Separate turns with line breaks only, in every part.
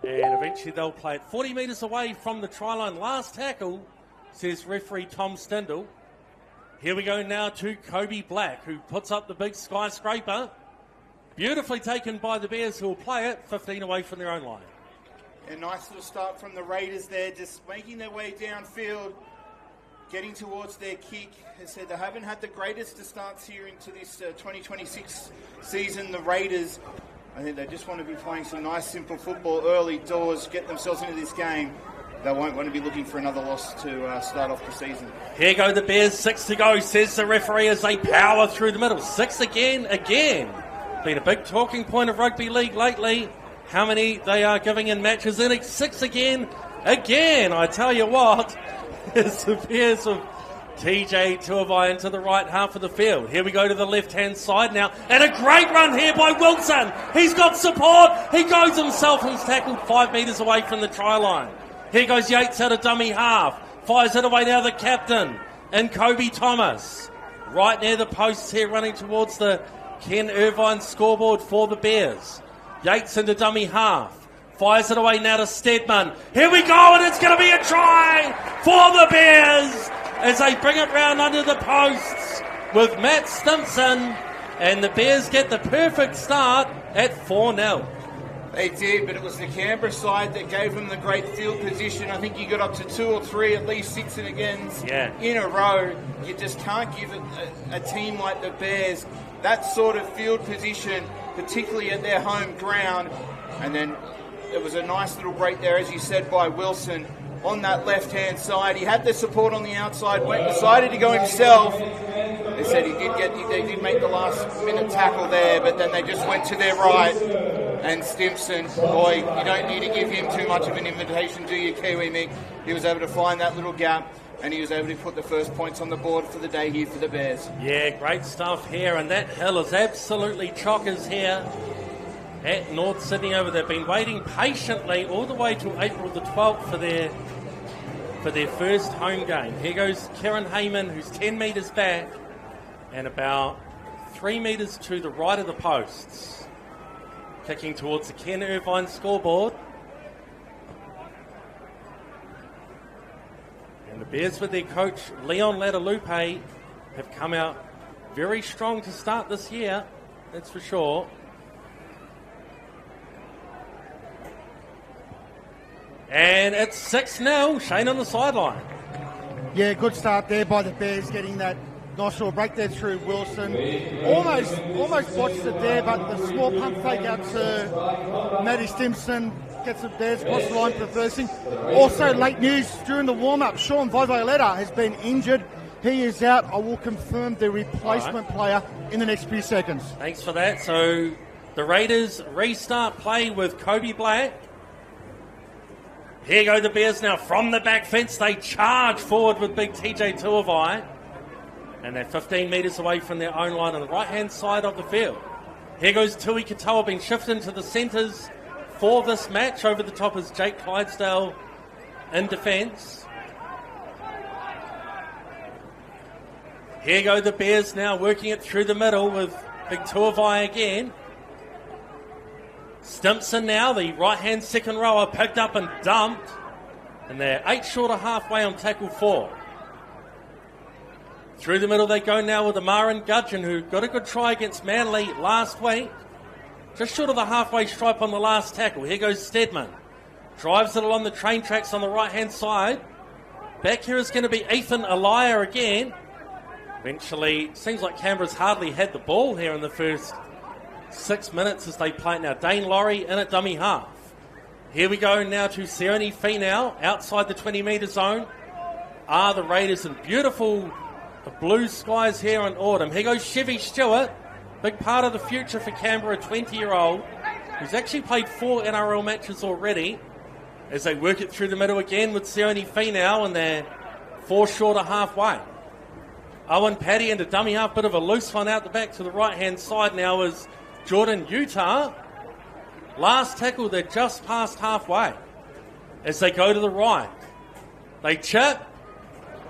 And eventually they'll play it 40 metres away from the try line. Last tackle, says referee Tom Stindle. Here we go now to Kobe Black, who puts up the big skyscraper. Beautifully taken by the Bears, who will play it 15 away from their own line.
A nice little start from the Raiders there, just making their way downfield, getting towards their kick. As I said, they haven't had the greatest of starts here into this 2026 season, the Raiders. I think they just want to be playing some nice, simple football early doors, get themselves into this game. They won't want to be looking for another loss to start off the season.
Here go the Bears, 6 to go, says the referee as they power through the middle. 6 again. Been a big talking point of rugby league lately. How many they are giving in matches in it. 6 again. I tell you what, it's the Bears of TJ Tuivai into the right half of the field. Here we go to the left-hand side now. And a great run here by Wilson. He's got support. He goes himself and he's tackled 5 metres away from the try line. Here goes Yates out of dummy half. Fires it away now, the captain. And Kobe Thomas. Right near the posts here, running towards the Ken Irvine scoreboard for the Bears. Yates into dummy half. Fires it away now to Stedman. Here we go, and it's going to be a try for the Bears as they bring it round under the posts with Matt Stimson. And the Bears get the perfect start at 4-0.
They did, but it was the Canberra side that gave them the great field position. I think you got up to 2 or 3, at least 6 and agains in a row. You just can't give it a team like the Bears that sort of field position, particularly at their home ground. And then there was a nice little break there, as you said, by Wilson on that left-hand side. He had the support on the outside, decided to go himself. They said they did make the last-minute tackle there, but then they just went to their right. And Stimson, boy, you don't need to give him too much of an invitation, do you, Kiwi Mick? He was able to find that little gap, and he was able to put the first points on the board for the day here for the Bears.
Yeah, great stuff here, and that hill is absolutely chockers here at North Sydney over there. Been waiting patiently all the way to April the 12th for their first home game. Here goes Kieran Heyman, who's 10 metres back and about 3 metres to the right of the posts. Kicking towards the Ken Irvine scoreboard. And the Bears with their coach Leon Latalupe have come out very strong to start this year, that's for sure. And it's 6-0, Shane on the sideline.
Yeah, good start there by the Bears, getting that nice little break there through Wilson. Almost botched it there, but the small pump fake out to Matty Stimson gets the Bears across the line for the first thing. Also, late news during the warm-up, Sean Voivoletta has been injured. He is out. I will confirm the replacement player in the next few seconds.
Thanks for that. So the Raiders restart play with Kobe Black. Here go the Bears now from the back fence. They charge forward with big TJ Tuivai. And they're 15 metres away from their own line on the right-hand side of the field. Here goes Tui Katoa, being shifted into the centres for this match. Over the top is Jake Clydesdale in defence. Here go the Bears now, working it through the middle with big Tuivai again. Stimson now, the right-hand second rower, picked up and dumped. And they're 8 short of halfway on tackle 4. Through the middle they go now with Amaran Gudgeon, who got a good try against Manly last week. Just short of the halfway stripe on the last tackle. Here goes Stedman. Drives it along the train tracks on the right-hand side. Back here is going to be Ethan Elia again. Eventually, seems like Canberra's hardly had the ball here in the first 6 minutes as they play it now. Dane Laurie in at dummy half. Here we go now to Sione Finau outside the 20-metre zone. The Raiders in beautiful blue skies here in autumn. Here goes Chevy Stewart, big part of the future for Canberra, a 20-year-old who's actually played 4 NRL matches already, as they work it through the middle again with Sione Finau, and they're 4 short of halfway. Owen Paddy into dummy half, bit of a loose one out the back to the right-hand side now is Jordan Utah. Last tackle, they're just past halfway as they go to the right. They chip.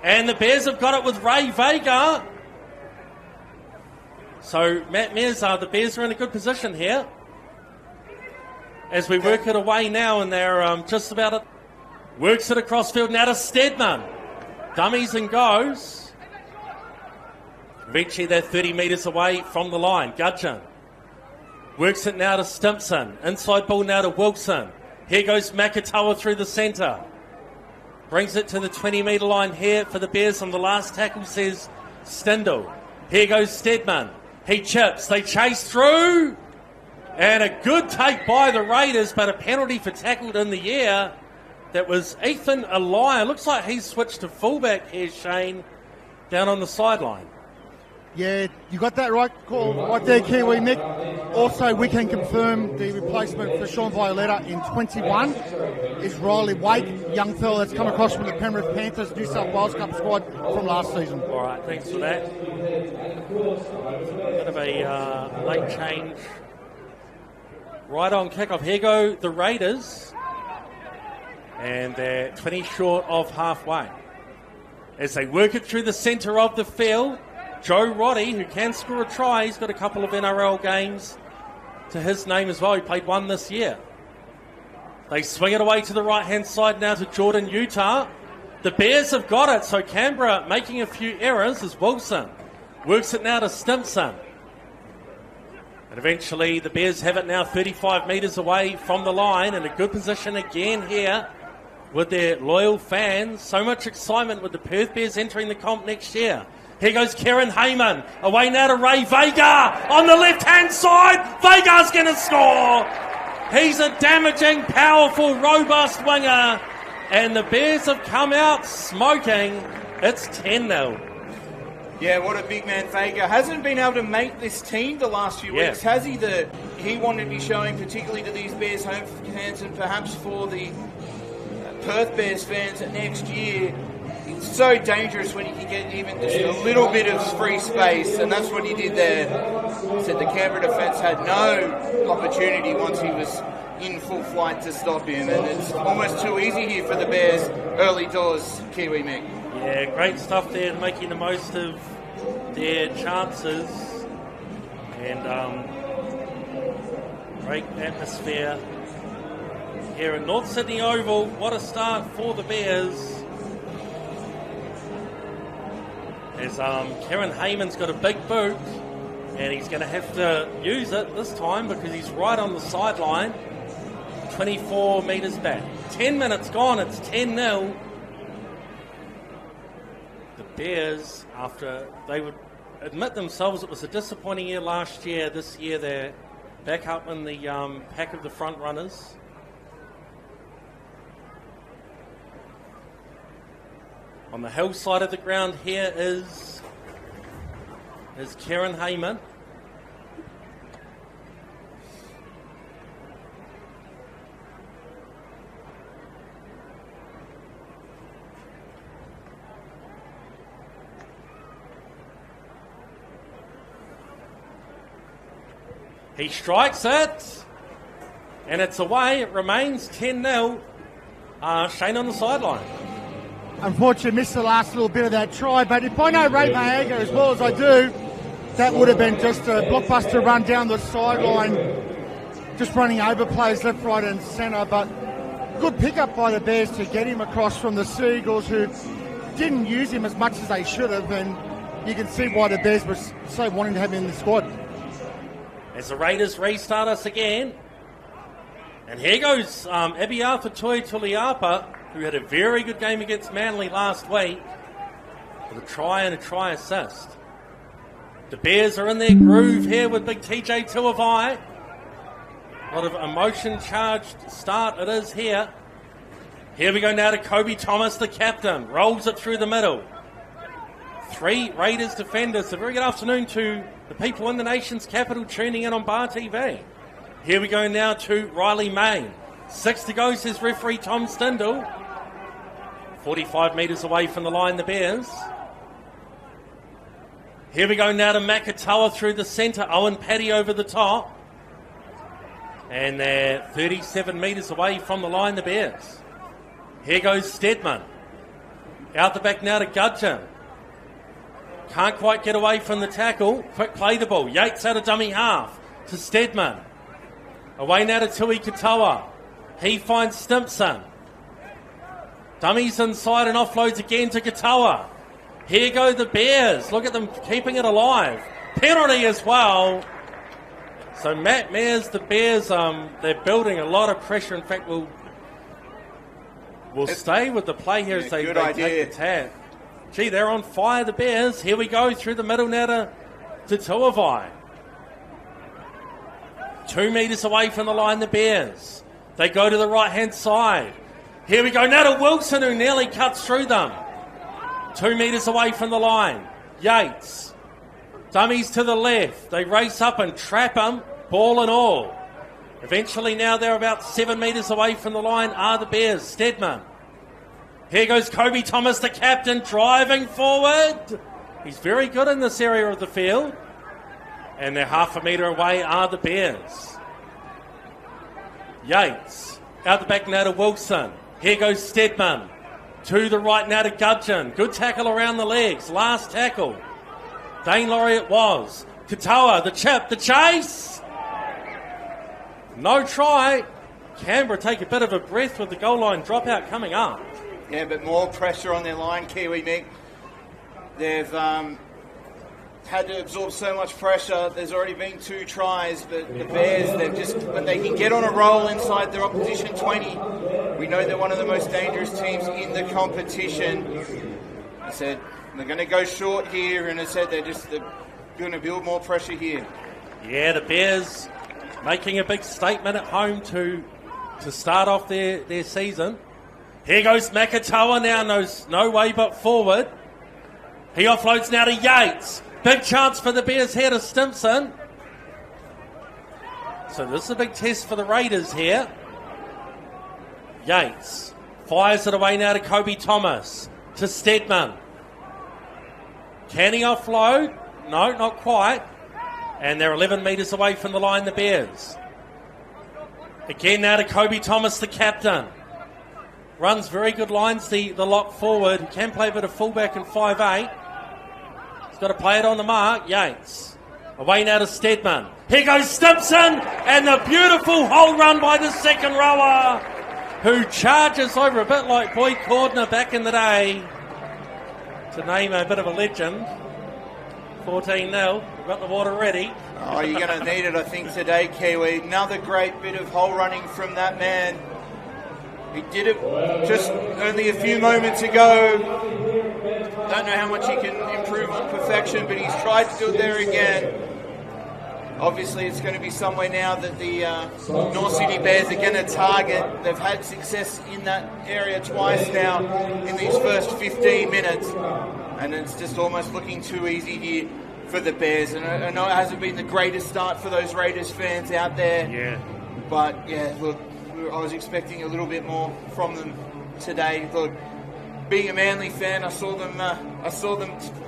And the Bears have got it with Ray Vega. So Matt Mears, the Bears are in a good position here. as we work it away now, and they're just about it. Works it across field now to Stedman. Dummies and goes. Eventually they're 30 metres away from the line. Gudgeon works it now to Stimpson. Inside ball now to Wilson. Here goes Makatoa through the centre. Brings it to the 20-metre line here for the Bears on the last tackle, says Stindl. Here goes Stedman. He chips. They chase through. And a good take by the Raiders, but a penalty for tackled in the air. That was Ethan Elia. Looks like he's switched to fullback here, Shane, down on the sideline.
Yeah, you got that right call right there, Kiwi Mick. Also, we can confirm the replacement for Sean Violetta in 21 is Riley Wake, young fella that's come across from the Penrith Panthers New South Wales Cup squad from last season.
All right, thanks for that. Bit of a late change. Right on kickoff. Here go the Raiders. And they're 20 short of halfway. As they work it through the centre of the field, Joe Roddy, who can score a try, he's got a couple of NRL games to his name as well. He played one this year. They swing it away to the right-hand side now to Jordan Utah. The Bears have got it, so Canberra making a few errors as Wilson works it now to Stimpson. And eventually the Bears have it now 35 metres away from the line, in a good position again here with their loyal fans. So much excitement with the Perth Bears entering the comp next year. Here goes Kieran Heyman. Away now to Ray Vega on the left-hand side. Vega's going to score. He's a damaging, powerful, robust winger. And the Bears have come out smoking. It's 10-0.
Yeah, what a big man Vega. Hasn't been able to make this team the last few weeks, has he? He wanted to be showing, particularly to these Bears home fans and perhaps for the Perth Bears fans next year. It's so dangerous when you can get even just a little bit of free space, and that's what he did there. Said the Canberra defence had no opportunity once he was in full flight to stop him, and it's almost too easy here for the Bears early doors, Kiwi Mick.
Yeah, great stuff there, making the most of their chances, and great atmosphere here at North Sydney Oval. What a start for the Bears. As Kieran Heyman's got a big boot, and he's going to have to use it this time because he's right on the sideline, 24 metres back. 10 minutes gone, it's 10-0. The Bears, after they would admit themselves it was a disappointing year last year, this year they're back up in the pack of the front runners. On the hill side of the ground here is Kieran Heyman. He strikes it, and it's away. It remains 10-0. Shane on the sideline.
Unfortunately, missed the last little bit of that try, but if I know Ray Maega as well as I do, that would have been just a blockbuster run down the sideline, just running over players left, right and centre, but good pickup by the Bears to get him across from the Seagulls, who didn't use him as much as they should have, and you can see why the Bears were so wanting to have him in the squad.
As the Raiders restart us again, and here goes Abiata Tuliapa, who had a very good game against Manly last week, with a try and a try assist. The Bears are in their groove here with big TJ Tuivai. A lot of emotion-charged start it is here. Here we go now to Kobe Thomas, the captain. Rolls it through the middle. 3 Raiders defenders. A very good afternoon to the people in the nation's capital tuning in on Bar TV. Here we go now to Riley Main. 6 to go, says referee Tom Stindl. 45 metres away from the line, the Bears. Here we go now to Makatoa through the centre. Owen Paddy over the top. And they're 37 metres away from the line, the Bears. Here goes Stedman. Out the back now to Gudgeon. Can't quite get away from the tackle. Quick play the ball. Yates out of dummy half to Stedman. Away now to Tui Katoa. He finds Stimpson. Dummies inside and offloads again to Katoa. Here go the Bears. Look at them keeping it alive. Penalty as well. So Matt Mears, the Bears, they're building a lot of pressure. In fact, we'll stay with the play here as they take the tap. Gee, they're on fire, the Bears. Here we go through the middle now to Tuavai. 2 metres away from the line, the Bears. They go to the right-hand side. Here we go now to Wilson, who nearly cuts through them. 2 metres away from the line. Yates. Dummies to the left. They race up and trap him, ball and all. Eventually now they're about 7 metres away from the line are the Bears. Stedman. Here goes Kobe Thomas, the captain, driving forward. He's very good in this area of the field. And they're half a metre away are the Bears. Yates. Out the back now to Wilson. Here goes Stedman. To the right now to Gudgeon. Good tackle around the legs. Last tackle. Dane Laurie it was. Katoa, the chip, the chase. No try. Canberra take a bit of a breath with the goal line dropout coming up.
Yeah, but more pressure on their line, Kiwi Mick. They've had to absorb so much pressure. There's already been 2 tries, but the Bears, they've just, when they can get on a roll inside their opposition 20, we know they're one of the most dangerous teams in the competition. I said, they're going to go short here, and I said they're going to build more pressure here.
Yeah, the Bears making a big statement at home to start off their season. Here goes Makatoa now, no way but forward. He offloads now to Yates. Big chance for the Bears here to Stimpson. So this is a big test for the Raiders here. Yates fires it away now to Kobe Thomas. To Stedman. Can he offload? No, not quite. And they're 11 metres away from the line, the Bears. Again now to Kobe Thomas, the captain. Runs very good lines, the lock forward. He can play a bit of fullback in 5'8". He's got to play it on the mark. Yates. Away now to Stedman. Here goes Stimpson. And the beautiful hole run by the second rower, who charges over a bit like Boyd Cordner back in the day. To name a bit of a legend. 14-0. We've got the water ready.
Oh, you're going to need it, I think, today, Kiwi. Another great bit of hole running from that man. He did it just only a few moments ago. Don't know how much he can improve on perfection, but he's tried to do it there again. Obviously, it's going to be somewhere now that the North Sydney Bears are going to target. They've had success in that area twice now in these first 15 minutes. And it's just almost looking too easy here for the Bears. And I know it hasn't been the greatest start for those Raiders fans out there.
Yeah.
But, yeah, look, I was expecting a little bit more from them today. Look, being a Manly fan, I saw them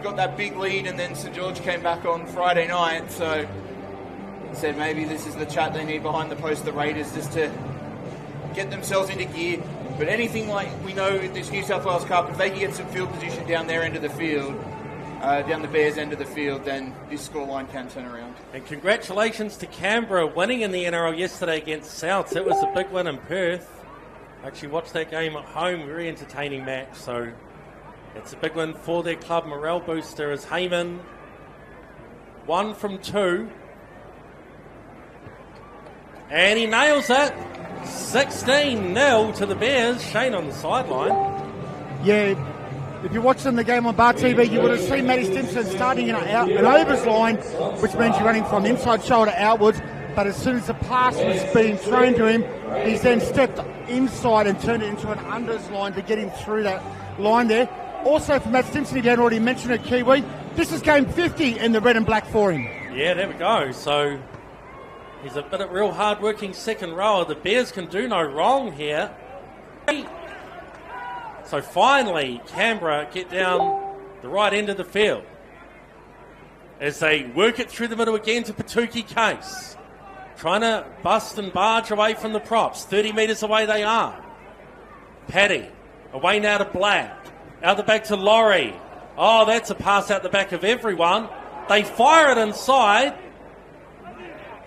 got that big lead, and then St George came back on Friday night. So I said maybe this is the chat they need behind the post, the Raiders, just to get themselves into gear. But anything like we know in this New South Wales Cup, if they can get some field position down their end of the field, down the Bears' end of the field, then this scoreline can turn around.
And congratulations to Canberra winning in the NRL yesterday against Souths. It was a big win in Perth. I actually watched that game at home, very entertaining match. So it's a big win for their club. Morale booster as Heyman 1 from 2. And he nails it. 16-0 to the Bears. Shane on the sideline.
Yeah, if you're watching the game on Bar TV, you would have seen Matty Stimpson starting in an overs line, which means you're running from inside shoulder outwards. But as soon as the pass was being thrown to him, he's then stepped inside and turned it into an unders line to get him through that line there. Also for Matt Stimpson, if you hadn't already mentioned it, Kiwi, this is game 50 in the red and black for him.
Yeah, there we go. So he's a bit of real hard-working second rower. The Bears can do no wrong here. So finally, Canberra get down the right end of the field as they work it through the middle again to Patuki Case. Trying to bust and barge away from the props. 30 metres away they are. Paddy, away now to Black. Out the back to Laurie. Oh, that's a pass out the back of everyone. They fire it inside.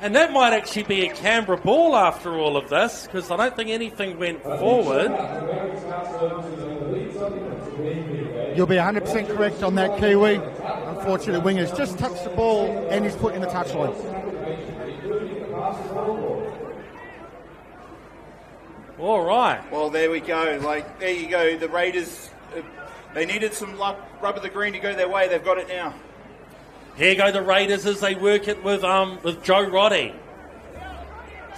And that might actually be a Canberra ball after all of this, because I don't think anything went forward.
You'll be 100% correct on that, Kiwi. Unfortunately, the wingers just touched the ball and he's put in the touchline.
All right.
Well, there we go. There you go. The Raiders, they needed some luck, rub of the green to go their way. They've got it now.
Here go the Raiders as they work it with Joe Roddy.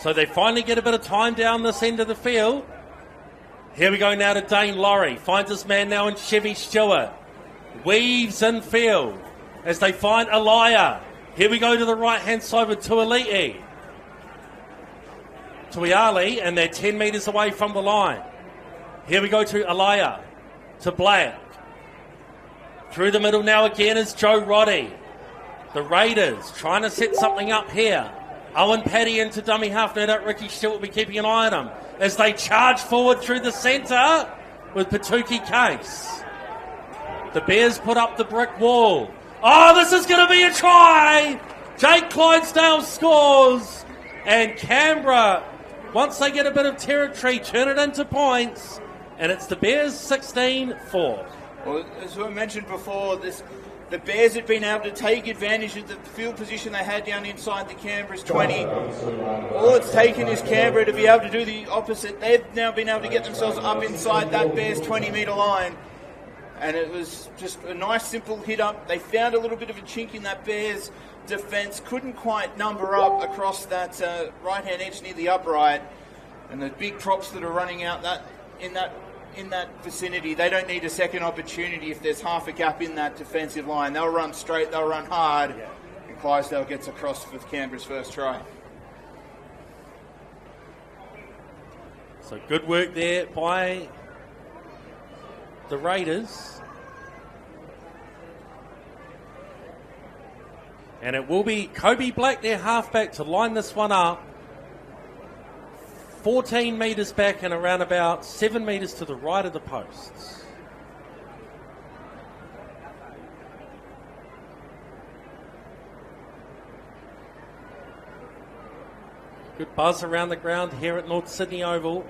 So they finally get a bit of time down this end of the field. Here we go now to Dane Laurie. Finds his man now in Chevy Stewart. Weaves in field as they find Elia. Here we go to the right-hand side with Tuiali, and they're 10 metres away from the line. Here we go to Elia, to Black. Through the middle now again is Joe Roddy. The Raiders trying to set something up here. Owen Paddy into dummy half. No doubt Ricky Stewart will be keeping an eye on him as they charge forward through the centre with Patuki Case. The Bears put up the brick wall. Oh, this is going to be a try! Jake Clydesdale scores. And Canberra, once they get a bit of territory, turn it into points. And it's the Bears 16-4.
Well, as I mentioned before, the Bears had been able to take advantage of the field position they had down inside the Canberra's 20. All it's taken is Canberra to be able to do the opposite. They've now been able to get themselves up inside that Bears 20-metre line. And it was just a nice, simple hit up. They found a little bit of a chink in that Bears defence. Couldn't quite number up across that right-hand edge near the upright. And the big props that are running out in that vicinity, they don't need a second opportunity if there's half a gap in that defensive line. They'll run straight, they'll run hard, and Clydesdale gets across with Canberra's first try.
So good work there by the Raiders. And it will be Kobe Black, their halfback, to line this one up. 14 metres back and around about 7 metres to the right of the posts. Good buzz around the ground here at North Sydney Oval.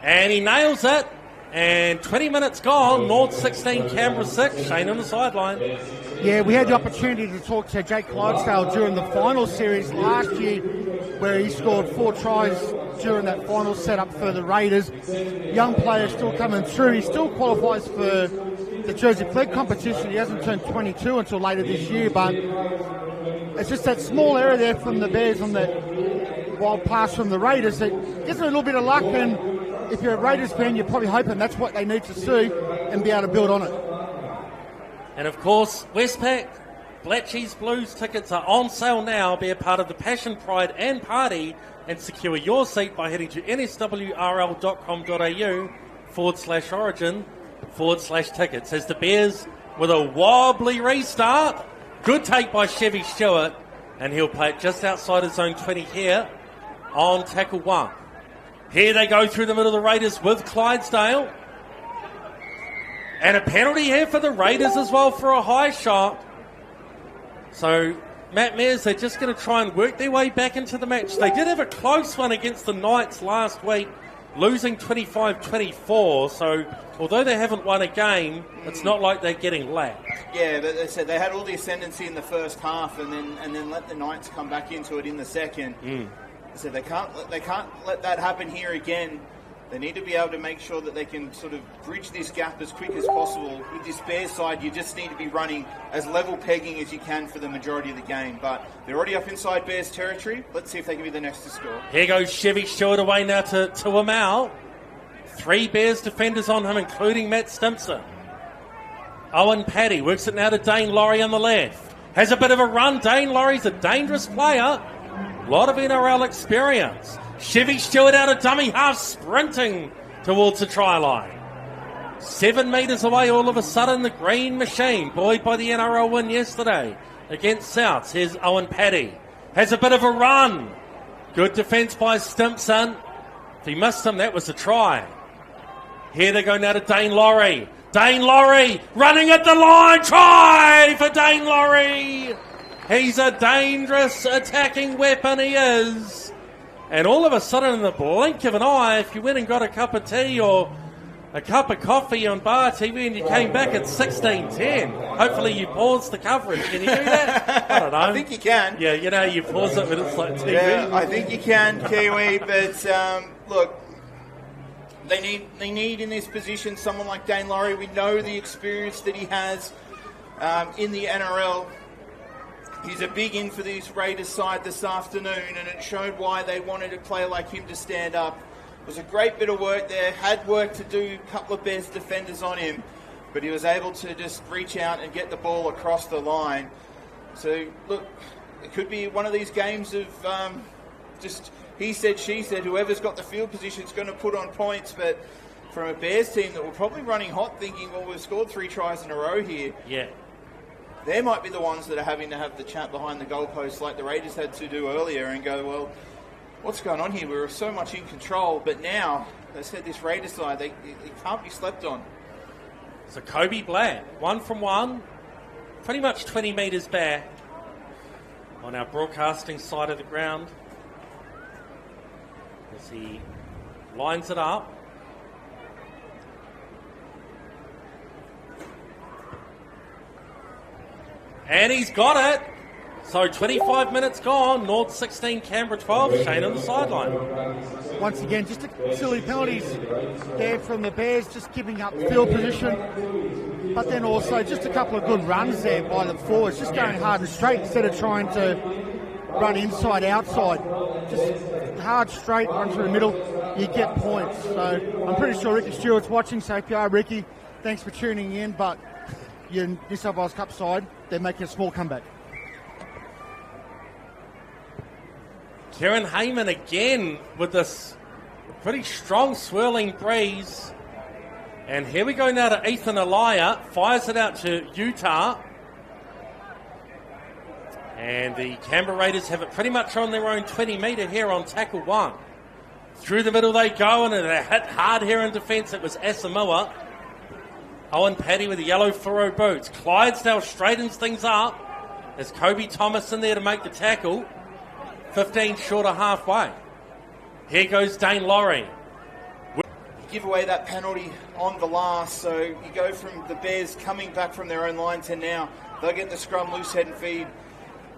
And he nails it. And 20 minutes gone. North 16, Canberra 6. Shane on the sideline.
Yeah, we had the opportunity to talk to Jake Clydesdale during the final series last year, where he scored 4 tries during that final setup for the Raiders. Young player still coming through. He still qualifies for the Jersey Flag competition. He hasn't turned 22 until later this year, but it's just that small error there from the Bears on that wild pass from the Raiders that gives them a little bit of luck, and if you're a Raiders fan, you're probably hoping that's what they need to see and be able to build on it.
And of course, Westpac Black Cheese Blues tickets are on sale now. Be a part of the passion, pride and party and secure your seat by heading to nswrl.com.au/origin/tickets. As the Bears with a wobbly restart. Good take by Chevy Stewart, and he'll play it just outside his own 20 here on tackle 1. Here they go through the middle of the Raiders with Clydesdale. And a penalty here for the Raiders as well for a high shot. So, Matt Mears, they're just going to try and work their way back into the match. They did have a close one against the Knights last week, losing 25-24. So, although they haven't won a game, it's not like they're getting lapped.
Yeah, but they said they had all the ascendancy in the first half and then let the Knights come back into it in the second. So they can't let that happen here again. They need to be able to make sure that they can sort of bridge this gap as quick as possible. With this Bears side, you just need to be running as level pegging as you can for the majority of the game. But they're already up inside Bears territory. Let's see if they can be the next to score.
Here goes Chevy Stewart away now to Amal. 3 Bears defenders on him, including Matt Stimson. Owen Paddy works it now to Dane Laurie on the left. Has a bit of a run. Dane Laurie's a dangerous player. A lot of NRL experience. Chevy Stewart out of dummy half, sprinting towards the try line. 7 metres away all of a sudden, the green machine, buoyed by the NRL win yesterday against Souths. Here's Owen Paddy. Has a bit of a run. Good defence by Stimson. If he missed him, that was a try. Here they go now to Dane Laurie. Dane Laurie running at the line. Try for Dane Laurie. He's a dangerous attacking weapon, he is. And all of a sudden, in the blink of an eye, if you went and got a cup of tea or a cup of coffee on Bar TV and you came back at 16:10, hopefully you paused the coverage. Can you do that? I don't know.
I think you can.
Yeah, you know, you pause it when it's like TV.
Yeah, I think you can, Kiwi. But look, they need in this position someone like Dane Laurie. We know the experience that he has in the NRL. He's a big in for this Raiders side this afternoon, and it showed why they wanted a player like him to stand up. It was a great bit of work there. Had work to do, a couple of Bears defenders on him, but he was able to just reach out and get the ball across the line. So, look, it could be one of these games of just he said, she said, whoever's got the field position is going to put on points, but from a Bears team that were probably running hot thinking, well, we've scored 3 tries in a row here.
Yeah.
They might be the ones that are having to have the chat behind the goalposts like the Raiders had to do earlier and go, well, what's going on here? We were so much in control, but now, they said this Raiders side, they can't be slept on.
So Kobe Black, 1 from 1, pretty much 20 metres back on our broadcasting side of the ground as he lines it up. And he's got it. So 25 minutes gone. North 16, Canberra 12. Shane on the sideline.
Once again, just a silly penalties there from the Bears, just giving up field position. But then also just a couple of good runs there by the forwards, just going hard and straight instead of trying to run inside, outside. Just hard, straight, run through the middle, you get points. So I'm pretty sure Ricky Stewart's watching, so if you are Ricky, thanks for tuning in. But your New South Wales Cup side, they're making a small comeback.
Kieran Heyman again with this pretty strong swirling breeze. And here we go now to Ethan Elia. Fires it out to Utah. And the Canberra Raiders have it pretty much on their own 20-metre here on tackle 1. Through the middle they go, and they hit hard here in defence. It was Asamoah. Owen Paddy with the yellow fluoro boots. Clydesdale straightens things up. There's Kobe Thomas in there to make the tackle. 15 short of halfway. Here goes Dane Laurie.
Give away that penalty on the last, so you go from the Bears coming back from their own line to now. They'll get the scrum loose head and feed,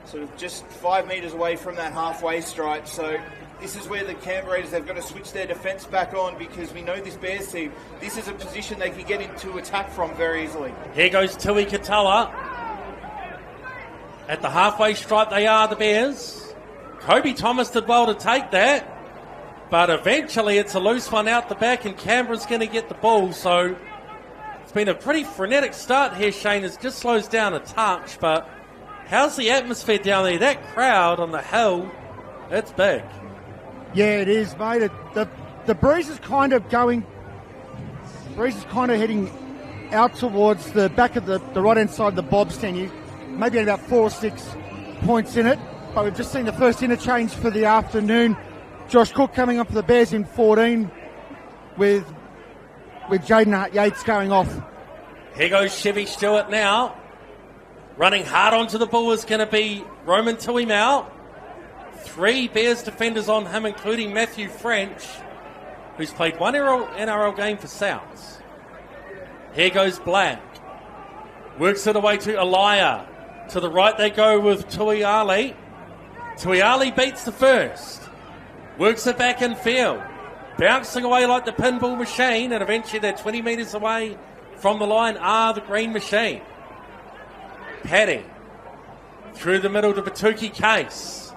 sort of just 5 metres away from that halfway stripe. So this is where the Canberra Raiders have got to switch their defence back on, because we know this Bears team, this is a position they can get into attack from very easily.
Here goes Tui Katala. At the halfway stripe they are, the Bears. Kobe Thomas did well to take that, but eventually it's a loose one out the back and Canberra's going to get the ball. So it's been a pretty frenetic start here, Shane. It just slows down a touch, but how's the atmosphere down there? That crowd on the hill, it's big.
Yeah, it is, mate. The breeze is kind of heading out towards the back of the right-hand side of the Bob stand. Maybe about 4 or 6 points in it. But we've just seen the first interchange for the afternoon. Josh Cook coming up for the Bears in 14 with Jaden Yates going off.
Here goes Chevy Stewart now. Running hard onto the ball is going to be Roman Tuimau. 3 Bears defenders on him, including Matthew French, who's played 1 NRL game for Souths. Here goes Black. Works it away to Elia. To the right they go with Tuiali. Tuiali beats the first. Works it back in field. Bouncing away like the pinball machine, and eventually they're 20 metres away from the line are the Green Machine. Paddy. Through the middle to Batuki Case.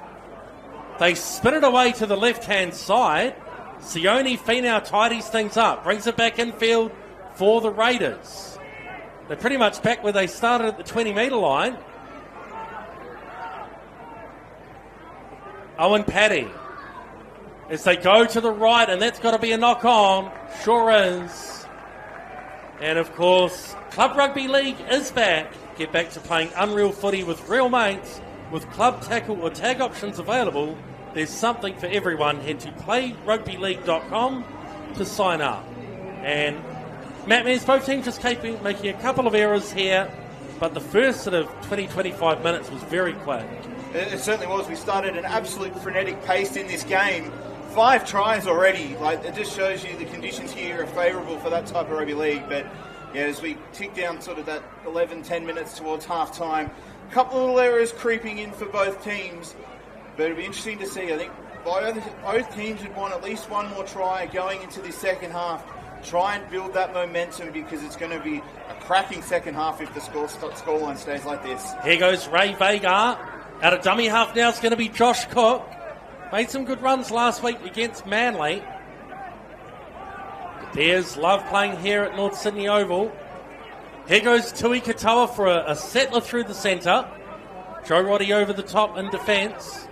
They spin it away to the left-hand side. Sione Finau tidies things up. Brings it back in field for the Raiders. They're pretty much back where they started at the 20-metre line. Owen Paddy. As they go to the right, and that's got to be a knock-on. Sure is. And, of course, Club Rugby League is back. Get back to playing unreal footy with real mates. With club tackle or tag options available, there's something for everyone. Head to playrugbyleague.com to sign up. And Matt Mears, both teams just keep making a couple of errors here. but the first sort of 20, 25 minutes was very quick.
It certainly was. We started an absolute frenetic pace in this game. 5 tries already. Like, it just shows you the conditions here are favourable for that type of rugby league. But yeah, as we tick down sort of that 11, 10 minutes towards half time, a couple of little errors creeping in for both teams. But it'll be interesting to see. I think both teams would want at least one more try going into this second half. Try and build that momentum, because it's going to be a cracking second half if the scoreline stays like this.
Here goes Ray Vega. Out of dummy half now, it's going to be Josh Cook. Made some good runs last week against Manly. The Bears love playing here at North Sydney Oval. Here goes Tui Katoa for a settler through the centre. Joe Roddy over the top in defence.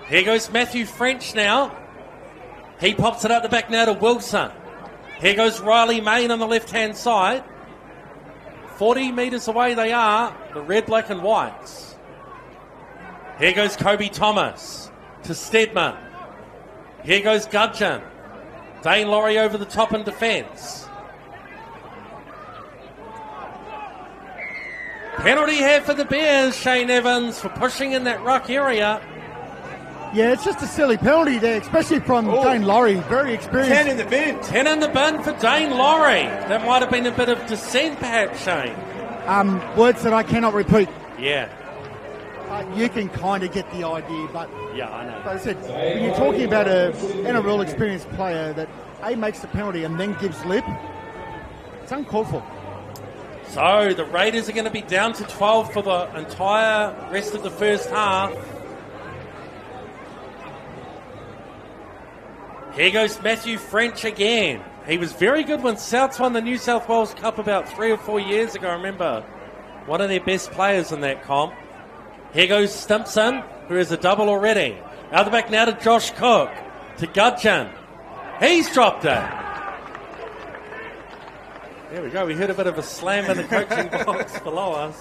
Here goes Matthew French now. He pops it up the back now to Wilson. Here goes Riley Main on the left-hand side. 40 metres away they are, the red, black and whites. Here goes Kobe Thomas to Stedman. Here goes Gudgeon. Dane Laurie over the top in defence. Penalty here for the Bears, Shane Evans, for pushing in that ruck area.
Yeah, it's just a silly penalty there, especially from Dane Laurie, very experienced.
10 in the bin.
10 in the bin for Dane Laurie. That might have been a bit of dissent, perhaps, Shane.
Words that I cannot repeat.
Yeah.
You can kind of get the idea, but
yeah, I know.
But I said, when you're talking about a NRL experienced player that makes the penalty and then gives lip, it's uncalled for.
So the Raiders are going to be down to 12 for the entire rest of the first half. Here goes Matthew French again. He was very good when Souths won the New South Wales Cup about 3 or 4 years ago. I remember one of their best players in that comp. Here goes Stimpson, who has a double already. Out the back now to Josh Cook, to Gudgeon. He's dropped it. There we go. We heard a bit of a slam in the coaching box below us.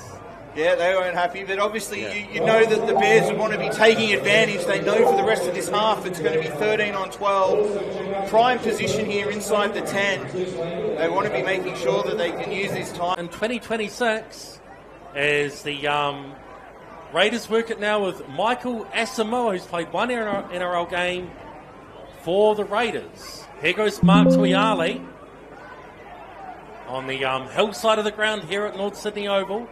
Yeah, they weren't happy, but obviously you know that the Bears would want to be taking advantage. They know for the rest of this half it's going to be 13 on 12. Prime position here inside the 10. They want to be making sure that they can use this time.
In 2026, as the Raiders work it now with Michael Asamoah, who's played one NRL game for the Raiders. Here goes Mark Tuiali on the hillside of the ground here at North Sydney Oval,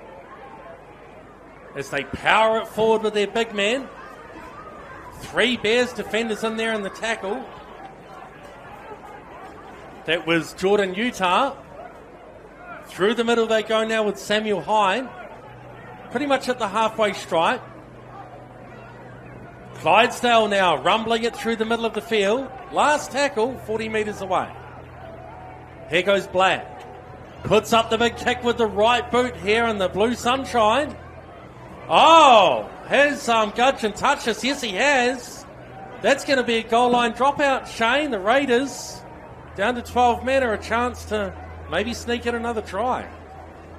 as they power it forward with their big man. 3 Bears defenders in there in the tackle. That was Jordan Utah. Through the middle they go now with Samuel Hine. Pretty much at the halfway stripe. Clydesdale now rumbling it through the middle of the field. Last tackle, 40 metres away. Here goes Black. Puts up the big kick with the right boot here in the blue sunshine. Oh, has Gudgeon touched us? Yes, he has. That's going to be a goal line dropout, Shane. The Raiders, down to 12 men, are a chance to maybe sneak in another try.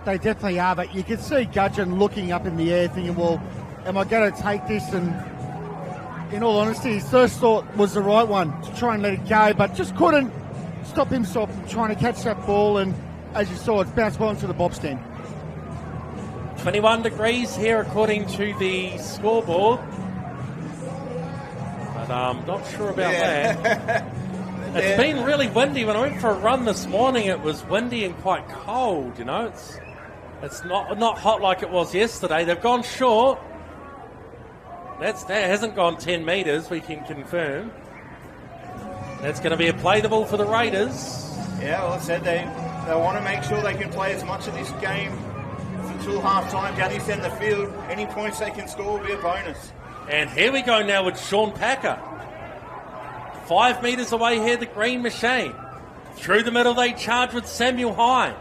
They definitely are, but you can see Gudgeon looking up in the air thinking, well, am I going to take this? And in all honesty, his first thought was the right one, to try and let it go, but just couldn't stop himself from trying to catch that ball, and as you saw, it's bounced well into the bob stand.
21 degrees here according to the scoreboard, but I'm not sure about that. It's been really windy. When I went for a run this morning, it was windy and quite cold, you know. It's not hot like it was yesterday. They've gone short. That hasn't gone 10 metres, we can confirm. That's going to be a play the ball for the Raiders.
Yeah, well, I said they want to make sure they can play as much of this game until half-time down this end of the field. Any points they can score will be a bonus.
And here we go now with Sean Packer. 5 metres away here, the green machine. Through the middle they charge with Samuel Hine.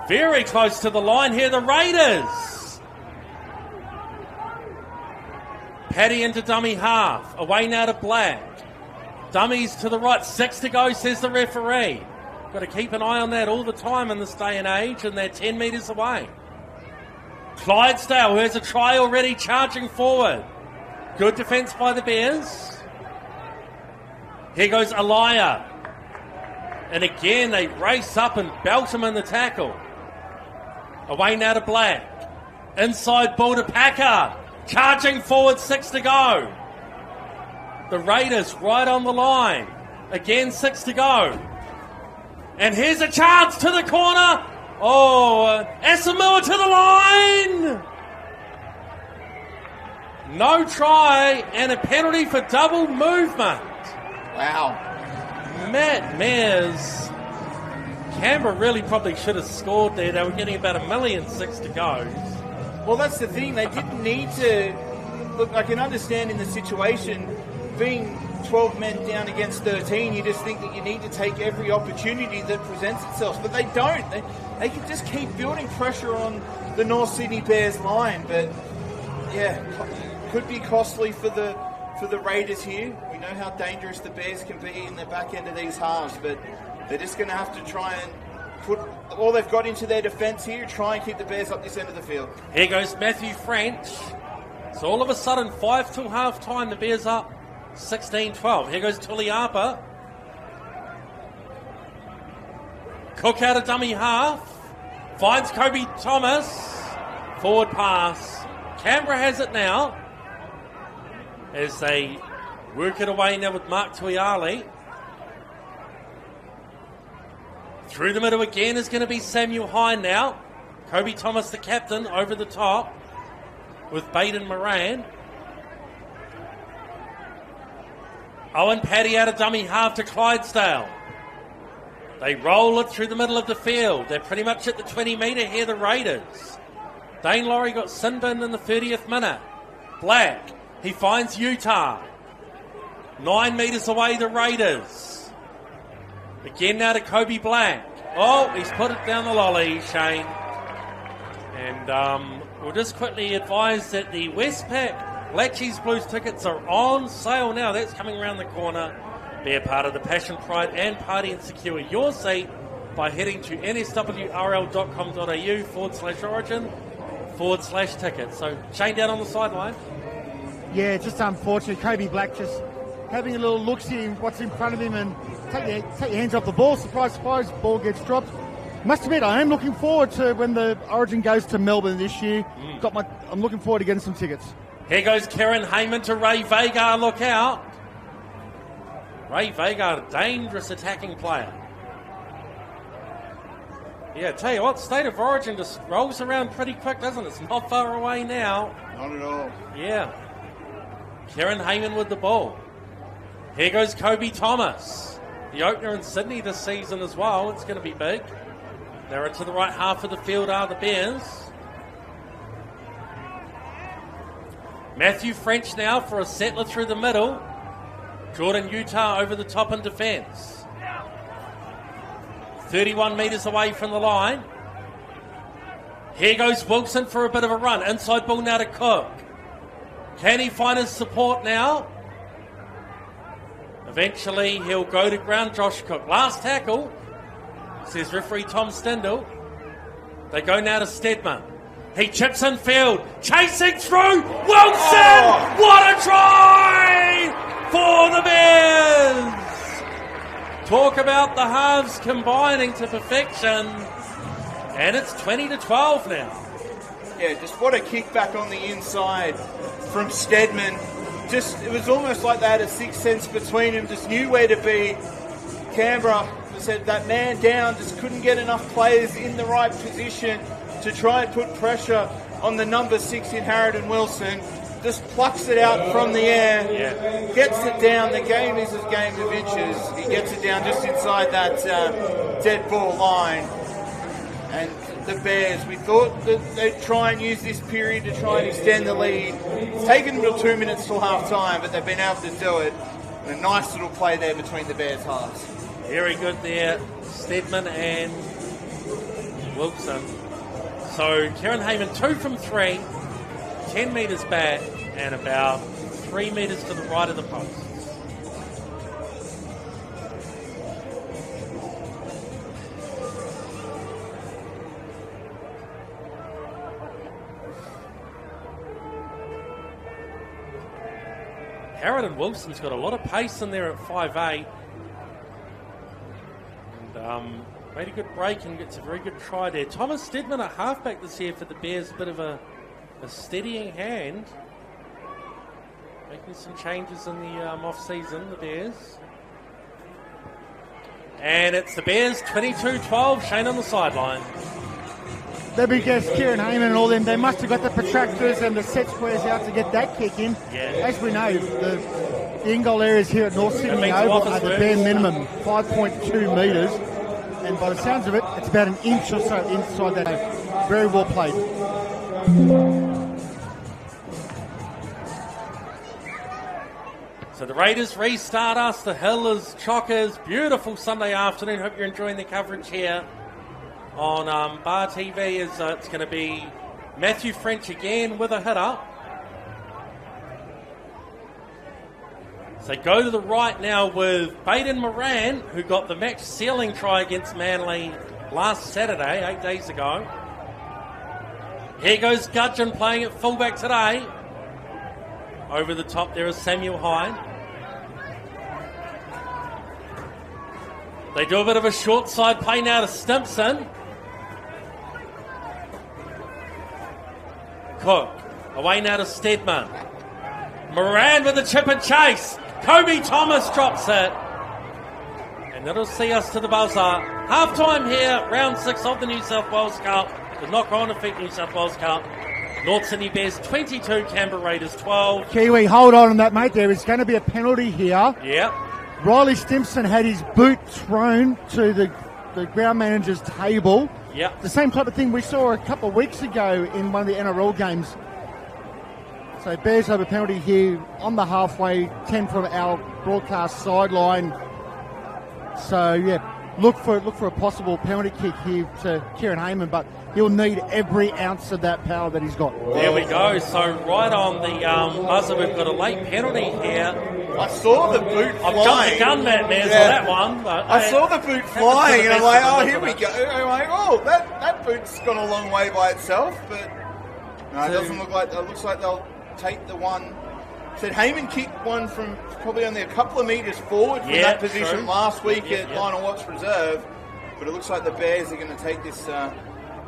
Very close to the line here, the Raiders. Paddy into dummy half. Away now to Black. Dummies to the right. 6 to go, says the referee. Got to keep an eye on that all the time in this day and age, and they're 10 metres away. Clydesdale, who has a try already, charging forward. Good defence by the Bears. Here goes Elia. And again, they race up and belt him in the tackle. Away now to Black. Inside ball to Packer. Charging forward, 6 to go. The Raiders right on the line. Again, 6 to go. And here's a chance to the corner. Oh, Asamoah to the line. No try and a penalty for double movement.
Wow.
Matt Mears. Canberra really probably should have scored there. They were getting about 1,000,006 to go.
Well, that's the thing. They didn't need to. Look, I can understand in the situation, being 12 men down against 13, you just think that you need to take every opportunity that presents itself. But they don't. They can just keep building pressure on the North Sydney Bears line. But, yeah, could be costly for the Raiders here. We know how dangerous the Bears can be in the back end of these halves. But they're just going to have to try and put all they've got into their defence here, try and keep the Bears up this end of the field.
Here goes Matthew French. So all of a sudden, 5 till half time, the Bears up 16-12. Here goes Tuliapa. Cook out a dummy half. Finds Kobe Thomas. Forward pass. Canberra has it now as they work it away now with Mark Tuiali. Through the middle again is going to be Samuel Hine now. Kobe Thomas, the captain, over the top with Baden Moran. Owen Paddy out of dummy half to Clydesdale. They roll it through the middle of the field. They're pretty much at the 20-metre here, the Raiders. Dane Laurie got sin bin in the 30th minute. Black, he finds Utah. 9 metres away, the Raiders. Again now to Kobe Black. Oh, he's put it down the lolly, Shane. And we'll just quickly advise that the Westpac Latchies Blues tickets are on sale now. That's coming around the corner. Be a part of the Passion, Pride and Party and secure your seat by heading to nswrl.com.au/origin/tickets. So Shane down on the sideline.
Yeah, just unfortunate. Kobe Black just having a little look-see what's in front of him and take your hands off the ball. Surprise, surprise, ball gets dropped. Must admit, I am looking forward to when the Origin goes to Melbourne this year. I'm looking forward to getting some tickets.
Here goes Kieran Heyman to Ray Vega. Look out. Ray Vega, a dangerous attacking player. Yeah, tell you what, State of Origin just rolls around pretty quick, doesn't it? It's not far away now.
Not at all.
Yeah. Kieran Heyman with the ball. Here goes Kobe Thomas. The opener in Sydney this season as well. It's going to be big. They're into the right half of the field are the Bears. Matthew French now for a settler through the middle. Jordan Utah over the top in defence. 31 metres away from the line. Here goes Wilson for a bit of a run. Inside ball now to Cook. Can he find his support now? Eventually he'll go to ground, Josh Cook. Last tackle, says referee Tom Stindle. They go now to Stedman. He chips in field, chasing through. Wilson! Oh. What a try for the Bears! Talk about the halves combining to perfection. And it's 20-12 now.
Yeah, just what a kickback on the inside from Stedman. Just, it was almost like they had a sixth sense between them, just knew where to be. Canberra said that man down, just couldn't get enough players in the right position to try and put pressure on the number 6 in Harrison Wilson. Just plucks it out from the air, gets it down. The game is a game of inches. He gets it down just inside that dead ball line. And the Bears, we thought that they'd try and use this period to try and extend the lead. It's taken them 2 minutes till half time, but they've been able to do it. And a nice little play there between the Bears halves.
Very good there, Stedman and Wilson. So Kieran Heyman 2 from 3, 10 metres back and about 3 metres to the right of the post. Harrison Wilson's got a lot of pace in there at 5'8". And Made a good break and gets a very good try there. Thomas Stedman at halfback this year for the Bears, a bit of a steadying hand. Making some changes in the off-season, the Bears. And it's the Bears 22-12, Shane on the sideline.
The big guys, Kieran Heyman and all them, they must have got the protractors and the set squares out to get that kick in.
Yeah.
As we know, the in-goal areas here at North Sydney Oval are the bare minimum, 5.2 metres. And by the sounds of it, it's about an inch or so inside that. Very well played.
So the Raiders restart us. The Hill is chockers. Beautiful Sunday afternoon. Hope you're enjoying the coverage here on Bar TV. It's going to be Matthew French again with a hitter. So go to the right now with Baden Moran, who got the match sealing try against Manly last Saturday, 8 days ago. Here goes Gudgeon playing at fullback today. Over the top there is Samuel Hine. They do a bit of a short side play now to Stimpson. Cook. Away now to Stedman. Moran with the chip and chase. Kobe Thomas drops it. And that'll see us to the buzzer. Half-time here, round 6 of the New South Wales Cup. The knock-on effect New South Wales Cup. North Sydney Bears 22, Canberra Raiders 12.
Kiwi, hold on that, mate. There is going to be a penalty here.
Yep.
Riley Stimpson had his boot thrown to the ground manager's table.
Yep.
The same type of thing we saw a couple of weeks ago in one of the NRL games. So Bears have a penalty here on the halfway, 10 from our broadcast sideline. So, yeah, look for a possible penalty kick here to Kieran Heyman, but he'll need every ounce of that power that he's got.
There we go. So right on the buzzer, we've got a late penalty here.
I saw the boot flying.
I've got the gun man on that one. But
I saw the boot flying and I'm like, oh, here we go. I'm like, oh, that boot's gone a long way by itself. But no, it doesn't look like that. It looks like they'll take the one. Said Heyman kicked one from probably only a couple of metres forward from that position last week at Lionel Watts Reserve. But it looks like the Bears are going to take this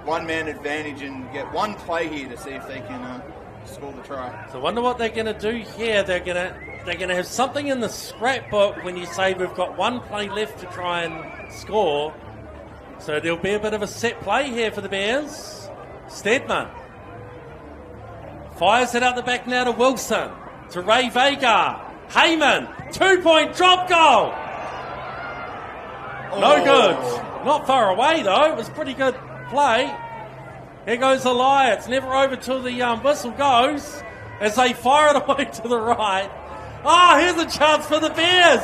one-man advantage and get one play here to see if they can score the try.
So I wonder what they're going to do here. They're going to have something in the scrapbook when you say we've got one play left to try and score. So there'll be a bit of a set play here for the Bears. Stedman fires it out the back now to Wilson, to Ray Vega. Heyman, 2-point drop goal. No good. Not far away though. It was pretty good play. Here goes Eli. It's never over till the whistle goes as they fire it away to the right. Oh, here's a chance for the Bears.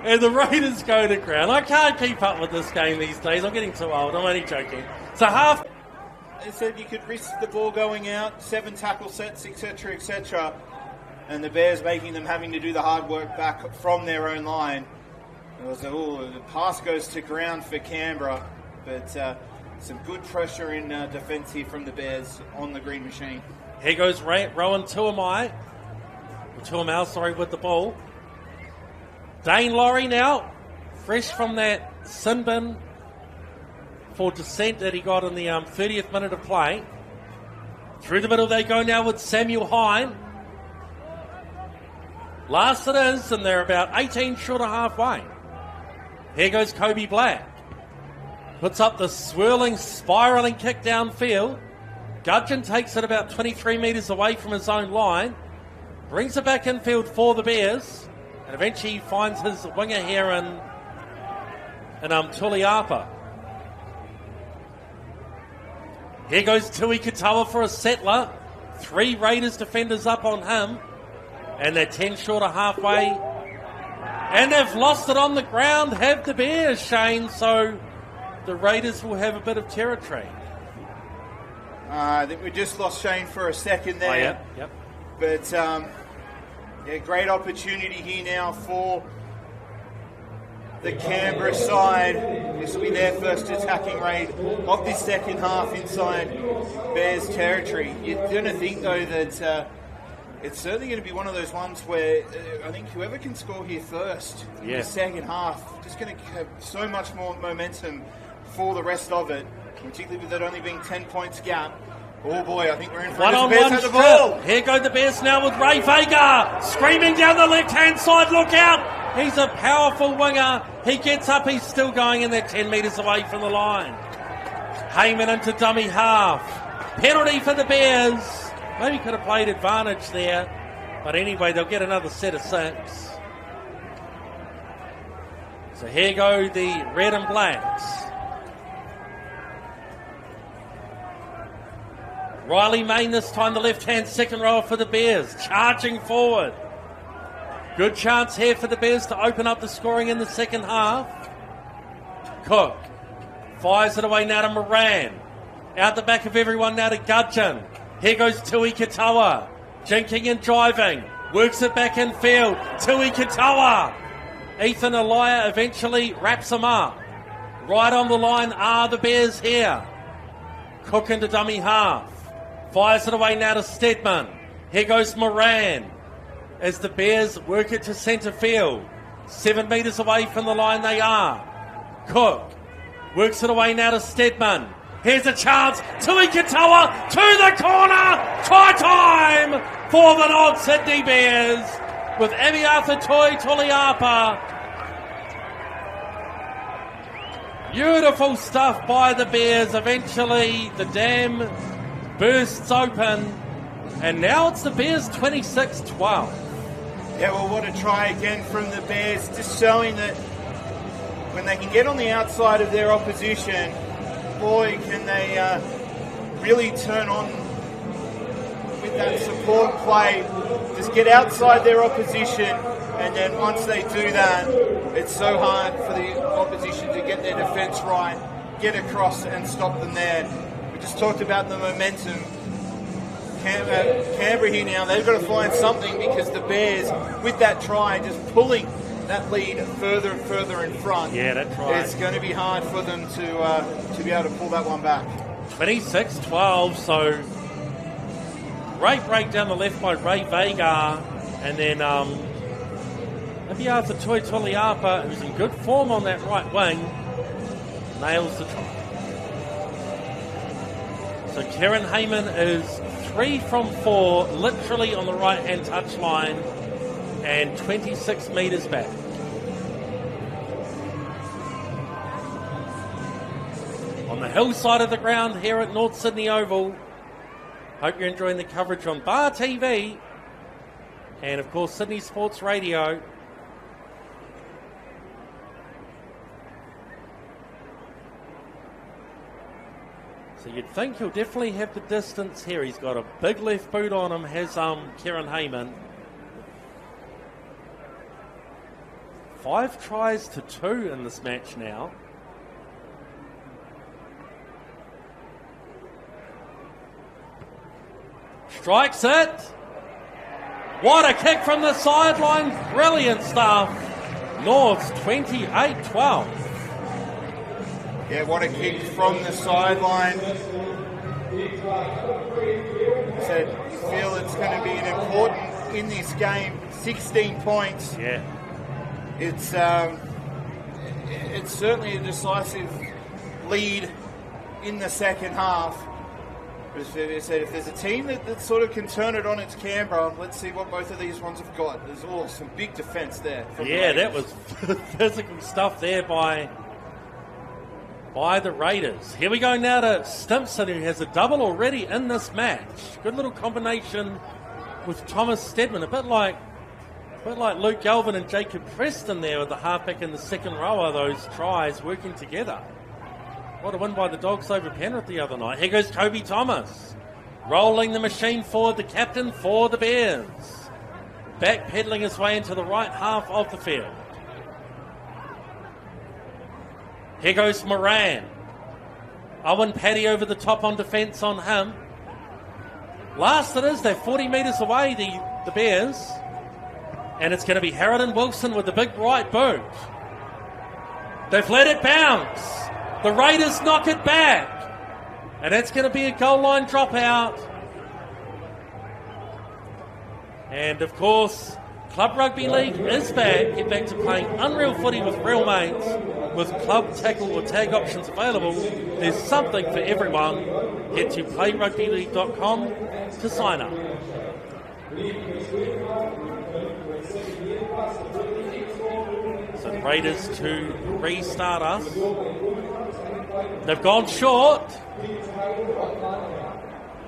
And the Raiders go to ground. I can't keep up with this game these days. I'm getting too old. I'm only joking. So half.
They said you could risk the ball going out, 7 tackle sets, etc., etc., and the Bears making them having to do the hard work back from their own line. It was, the pass goes to ground for Canberra, but some good pressure in defence here from the Bears on the green machine.
Here goes Rowan Tuamau, with the ball. Dane Laurie now, fresh from that sin bin for dissent that he got in the 30th minute of play. Through the middle they go now with Samuel Hine. Last it is, and they're about 18 short of halfway. Here goes Kobe Black. Puts up the swirling, spiralling kick downfield. Gudgeon takes it about 23 metres away from his own line. Brings it back infield for the Bears. And eventually finds his winger here in Tuliapa. Here goes Tui Katoa for a settler. 3 Raiders defenders up on him. And they're 10 short of halfway. And they've lost it on the ground, have the Bears, Shane. So the Raiders will have a bit of territory.
I think we just lost Shane for a second there.
Oh, yeah. Yep.
But, great opportunity here now for the Canberra side. This will be their first attacking raid of this second half inside Bears territory. You're going to think, though, that it's certainly going to be one of those ones where I think whoever can score here first in the second half, just going to have so much more momentum for the rest of it, particularly with it only being 10 points gap. Oh boy, I think we're in for
one
it.
on
Bears
one
have the
strip.
ball.
Here go the Bears now with Ray Vega screaming down the left-hand side. Look out! He's a powerful winger. He gets up. He's still going, and they're 10 metres away from the line. Heyman into dummy half. Penalty for the Bears. Maybe could have played advantage there. But anyway, they'll get another set of 6. So here go the red and blacks. Riley Main this time, the left-hand second rower for the Bears, charging forward. Good chance here for the Bears to open up the scoring in the second half. Cook fires it away now to Moran. Out the back of everyone now to Gudgeon. Here goes Tui Katoa. Jinking and driving. Works it back in field. Tui Katoa. Ethan Elia eventually wraps him up. Right on the line are the Bears here. Cook into dummy half. Fires it away now to Stedman. Here goes Moran as the Bears work it to centre field. 7 metres away from the line they are. Cook works it away now to Stedman. Here's a chance. Tui Katoa to the corner. Try time for the North Sydney Bears with Abiata Toi Tuliapa. Beautiful stuff by the Bears. Eventually the dam bursts open, and now it's the Bears 26-12.
Yeah, well, what a try again from the Bears, just showing that when they can get on the outside of their opposition, boy, can they really turn on with that support play. Just get outside their opposition, and then once they do that, it's so hard for the opposition to get their defence right, get across and stop them there. We just talked about the momentum. Canberra here now, they've got to find something because the Bears, with that try, just pulling that lead further and further in front.
Yeah, that's right.
It's going to be hard for them to be able to pull that one back.
26-12, so great break down the left by Ray Vega, and then Abiata Toi Tuliapa, who's in good form on that right wing, nails the try. So Kieran Heyman is 3 from 4, literally on the right-hand touchline, and 26 metres back. On the hillside of the ground here at North Sydney Oval. Hope you're enjoying the coverage on Bar TV and, of course, Sydney Sports Radio. So you'd think he'll definitely have the distance here. He's got a big left boot on him, has Kieran Heyman. 5 tries to 2 in this match now. Strikes it. What a kick from the sideline. Brilliant stuff. North's 28-12.
Yeah, what a kick from the sideline. So you feel it's going to be an important in this game. 16 points.
Yeah.
It's certainly a decisive lead in the second half. As I said, if there's a team that sort of can turn it on, it's Canberra. Let's see what both of these ones have got. There's some big defence there.
Yeah, that was physical stuff there by the Raiders. Here we go now to Stimson, who has a double already in this match. Good little combination with Thomas Stedman, a bit like Luke Galvin and Jacob Preston there with the halfback in the second row of those tries working together. What a win by the Dogs over Penrith the other night. Here goes Toby Thomas, rolling the machine forward, the captain for the Bears. Backpedaling his way into the right half of the field. Here goes Moran. Owen Paddy over the top on defence on him. Last it is, they're 40 metres away, the Bears. And it's going to be Harrison Wilson with the big right boot. They've let it bounce. The Raiders knock it back. And it's going to be a goal line dropout. And of course, Club Rugby League is back. Get back to playing unreal footy with real mates. With club, tackle or tag options available, there's something for everyone. Head to playrugbyleague.com to sign up. So the Raiders to restart us. They've gone short.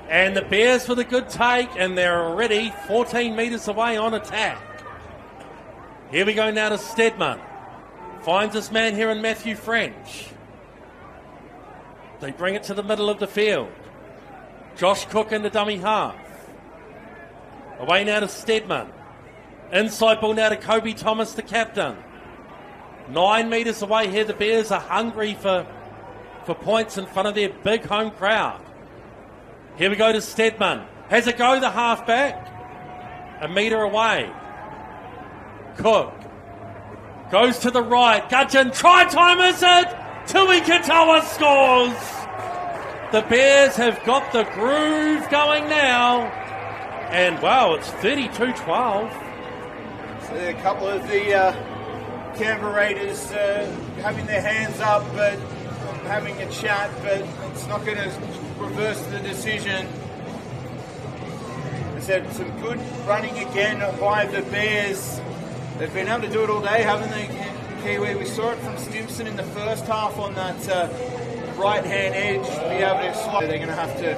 And the Bears with a good take, and they're already 14 metres away on attack. Here we go now to Stedman. Finds this man here in Matthew French. They bring it to the middle of the field. Josh Cook in the dummy half. Away now to Stedman. Inside ball now to Kobe Thomas, the captain. 9 metres away here. The Bears are hungry for points in front of their big home crowd. Here we go to Stedman. Has a go, the halfback. A metre away. Cook. Goes to the right. Gudgeon. Try time, is it? Tui Katoa scores. The Bears have got the groove going now. And wow, it's 32-12.
So a couple of the Canberra Raiders having their hands up, but having a chat, but it's not going to reverse the decision. I said some good running again by the Bears. They've been able to do it all day, haven't they, Kiwi? We saw it from Stimson in the first half on that right-hand edge to be able to slide. They're going to have to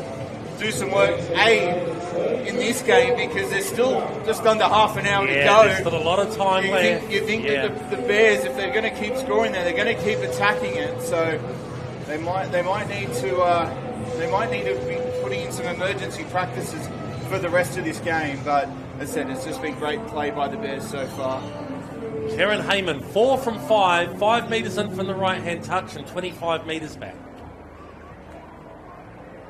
do some work, in this game, because there's still just under half an hour to go.
There's still a lot of time left.
You think that the Bears, if they're going to keep scoring there, they're going to keep attacking it. So they might need to be putting in some emergency practices for the rest of this game. But as I said, it's just been great play by the Bears so far.
Karen Heyman, 4 from 5, 5 metres in from the right-hand touch and 25 metres back.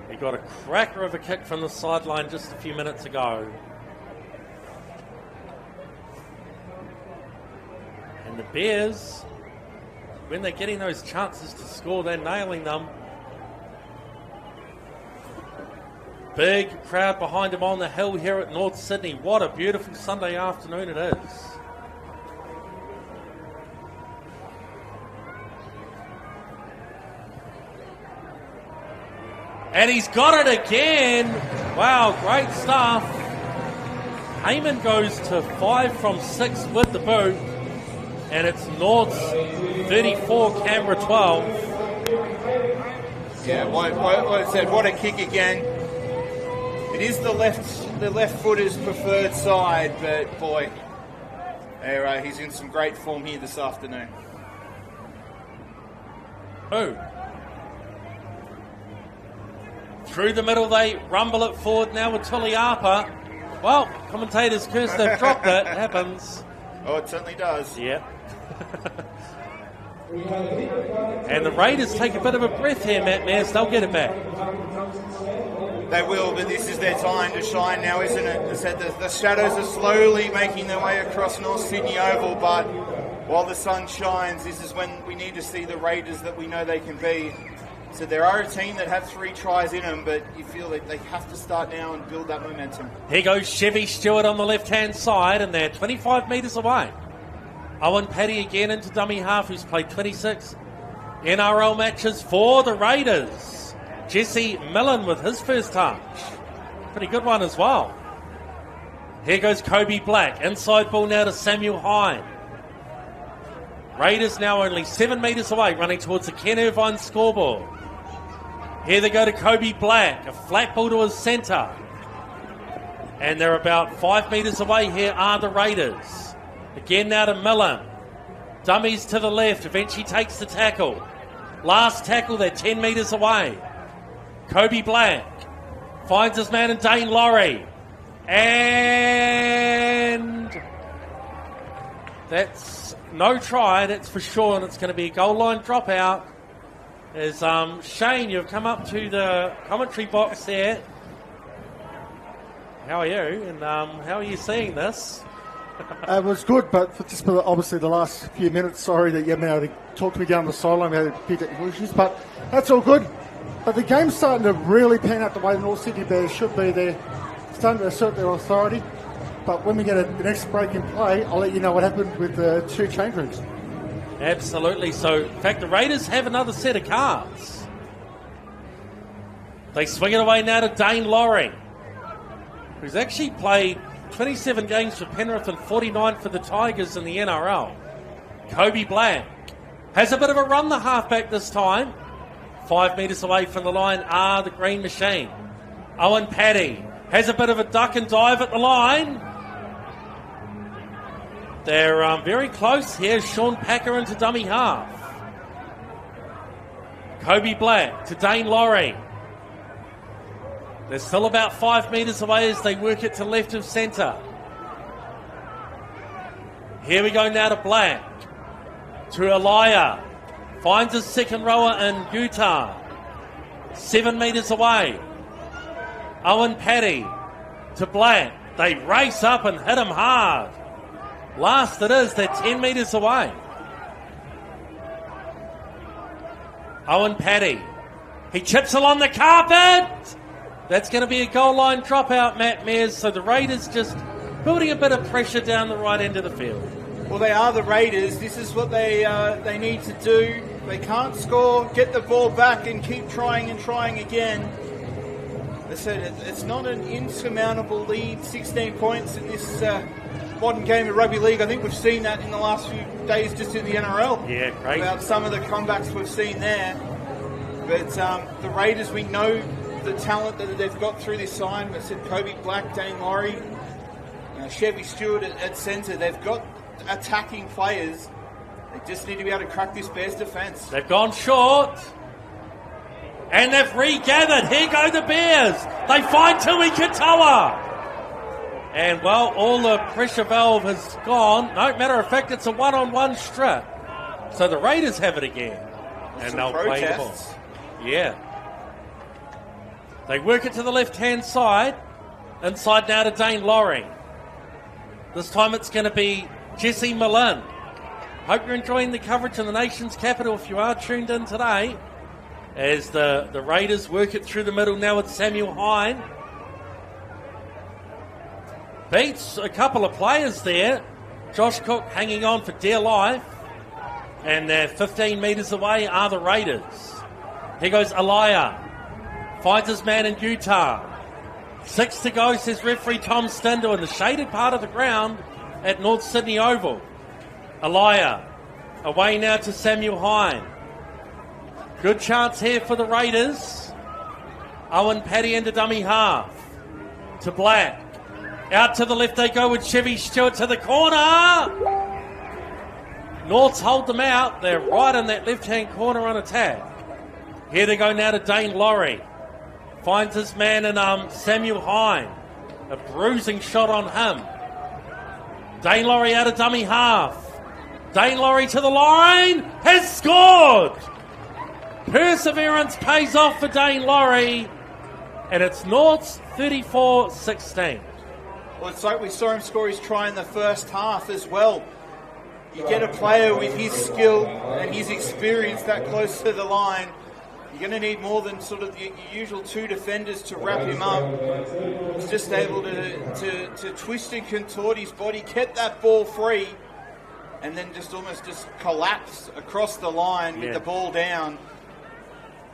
He got a cracker of a kick from the sideline just a few minutes ago. And the Bears, when they're getting those chances to score, they're nailing them. Big crowd behind him on the hill here at North Sydney. What a beautiful Sunday afternoon it is. And he's got it again. Wow, great stuff. Heyman goes to 5 from 6 with the boot. And it's North's 34, Canberra 12.
Yeah, what I said, what a kick again. It is the left footer's preferred side, but boy, he's in some great form here this afternoon.
Oh. Through the middle, they rumble it forward now with Tuliapa. Well, commentators curse they've dropped it. It happens.
Oh, it certainly does.
Yep. And the Raiders take a bit of a breath here, Matt Mears. They'll get it back.
They will, but this is their time to shine now, isn't it? The shadows are slowly making their way across North Sydney Oval, but while the sun shines, this is when we need to see the Raiders that we know they can be. So there are a team that have 3 tries in them, but you feel that they have to start now and build that momentum.
Here goes Chevy Stewart on the left-hand side, and they're 25 metres away. Owen Paddy again into dummy half, who's played 26 NRL matches for the Raiders. Jesse Millen with his first touch. Pretty good one as well. Here goes Kobe Black. Inside ball now to Samuel Hine. Raiders now only 7 metres away, running towards the Ken Irvine scoreboard. Here they go to Kobe Black. A flat ball to his centre. And they're about 5 metres away. Here are the Raiders. Again now to Millen. Dummies to the left. Eventually takes the tackle. Last tackle, they're 10 metres away. Kobe Black finds his man in Dane Laurie. And that's no try, that's for sure, and it's going to be a goal line dropout. As Shane, you've come up to the commentary box there. How are you? And how are you seeing this?
It was good, but just for obviously the last few minutes, sorry that you haven't been able to talk to me down the sideline. We had a few technical issues, but that's all good. But the game's starting to really pan out the way the North Sydney Bears should be. They're starting to assert their authority. But when we get the next break in play, I'll let you know what happened with the 2 change rooms.
Absolutely. So, in fact, the Raiders have another set of cards. They swing it away now to Dane Laurie, who's actually played 27 games for Penrith and 49 for the Tigers in the NRL. Kobe Black has a bit of a run, the halfback this time. 5 metres away from the line are the Green Machine. Owen Paddy has a bit of a duck and dive at the line. They're very close here. Sean Packer into dummy half. Kobe Black to Dane Laurie. They're still about 5 metres away as they work it to left of centre. Here we go now to Black. To Elia. Finds his second rower in Utah. 7 metres away. Owen Paddy to Black. They race up and hit him hard. Last it is, they're 10 metres away. Owen Paddy. He chips along the carpet. That's going to be a goal line dropout, Matt Mears. So the Raiders just building a bit of pressure down the right end of the field.
Well, they are the Raiders. This is what they need to do. They can't score, get the ball back and keep trying and trying again. They said it's not an insurmountable lead, 16 points in this modern game of rugby league. I think we've seen that in the last few days just in the NRL.
Yeah, great.
About some of the comebacks we've seen there. But the Raiders, we know the talent that they've got through this side. I said Kobe Black, Dane Laurie, Chevy Stewart at centre. They've got attacking players. They just need to be able to crack this Bears defence.
They've gone short. And they've regathered. Here go the Bears. They find Tui Katoa. And, well, all the pressure valve has gone. No, matter of fact, it's a one-on-one strip. So the Raiders have it again. And they'll play the ball. Yeah. They work it to the left-hand side. Inside now to Dane Laurie. This time it's going to be Jesse Malin. Hope you're enjoying the coverage in the nation's capital if you are tuned in today. As the Raiders work it through the middle now with Samuel Hine. Beats a couple of players there. Josh Cook hanging on for dear life. And they're 15 metres away are the Raiders. Here goes Elia. Finds his man in Utah. 6 to go, says referee Tom Stindle in the shaded part of the ground at North Sydney Oval. Elia away now to Samuel Hine. Good chance here for the Raiders. Owen Paddy into dummy half. To Black. Out to the left they go with Chevy Stewart to the corner. Norths hold them out. They're right in that left-hand corner on attack. Here they go now to Dane Laurie. Finds his man in Samuel Hine. A bruising shot on him. Dane Laurie out of dummy half. Dane Laurie to the line. Has scored. Perseverance pays off for Dane Laurie. And it's North's 34-16.
Well, it's like we saw him score his try in the first half as well. You get a player with his skill and his experience that close to the line, you're going to need more than sort of your usual 2 defenders to wrap him up. He's just able to twist and contort his body, kept that ball free, and then just almost just collapsed across the line with the ball down.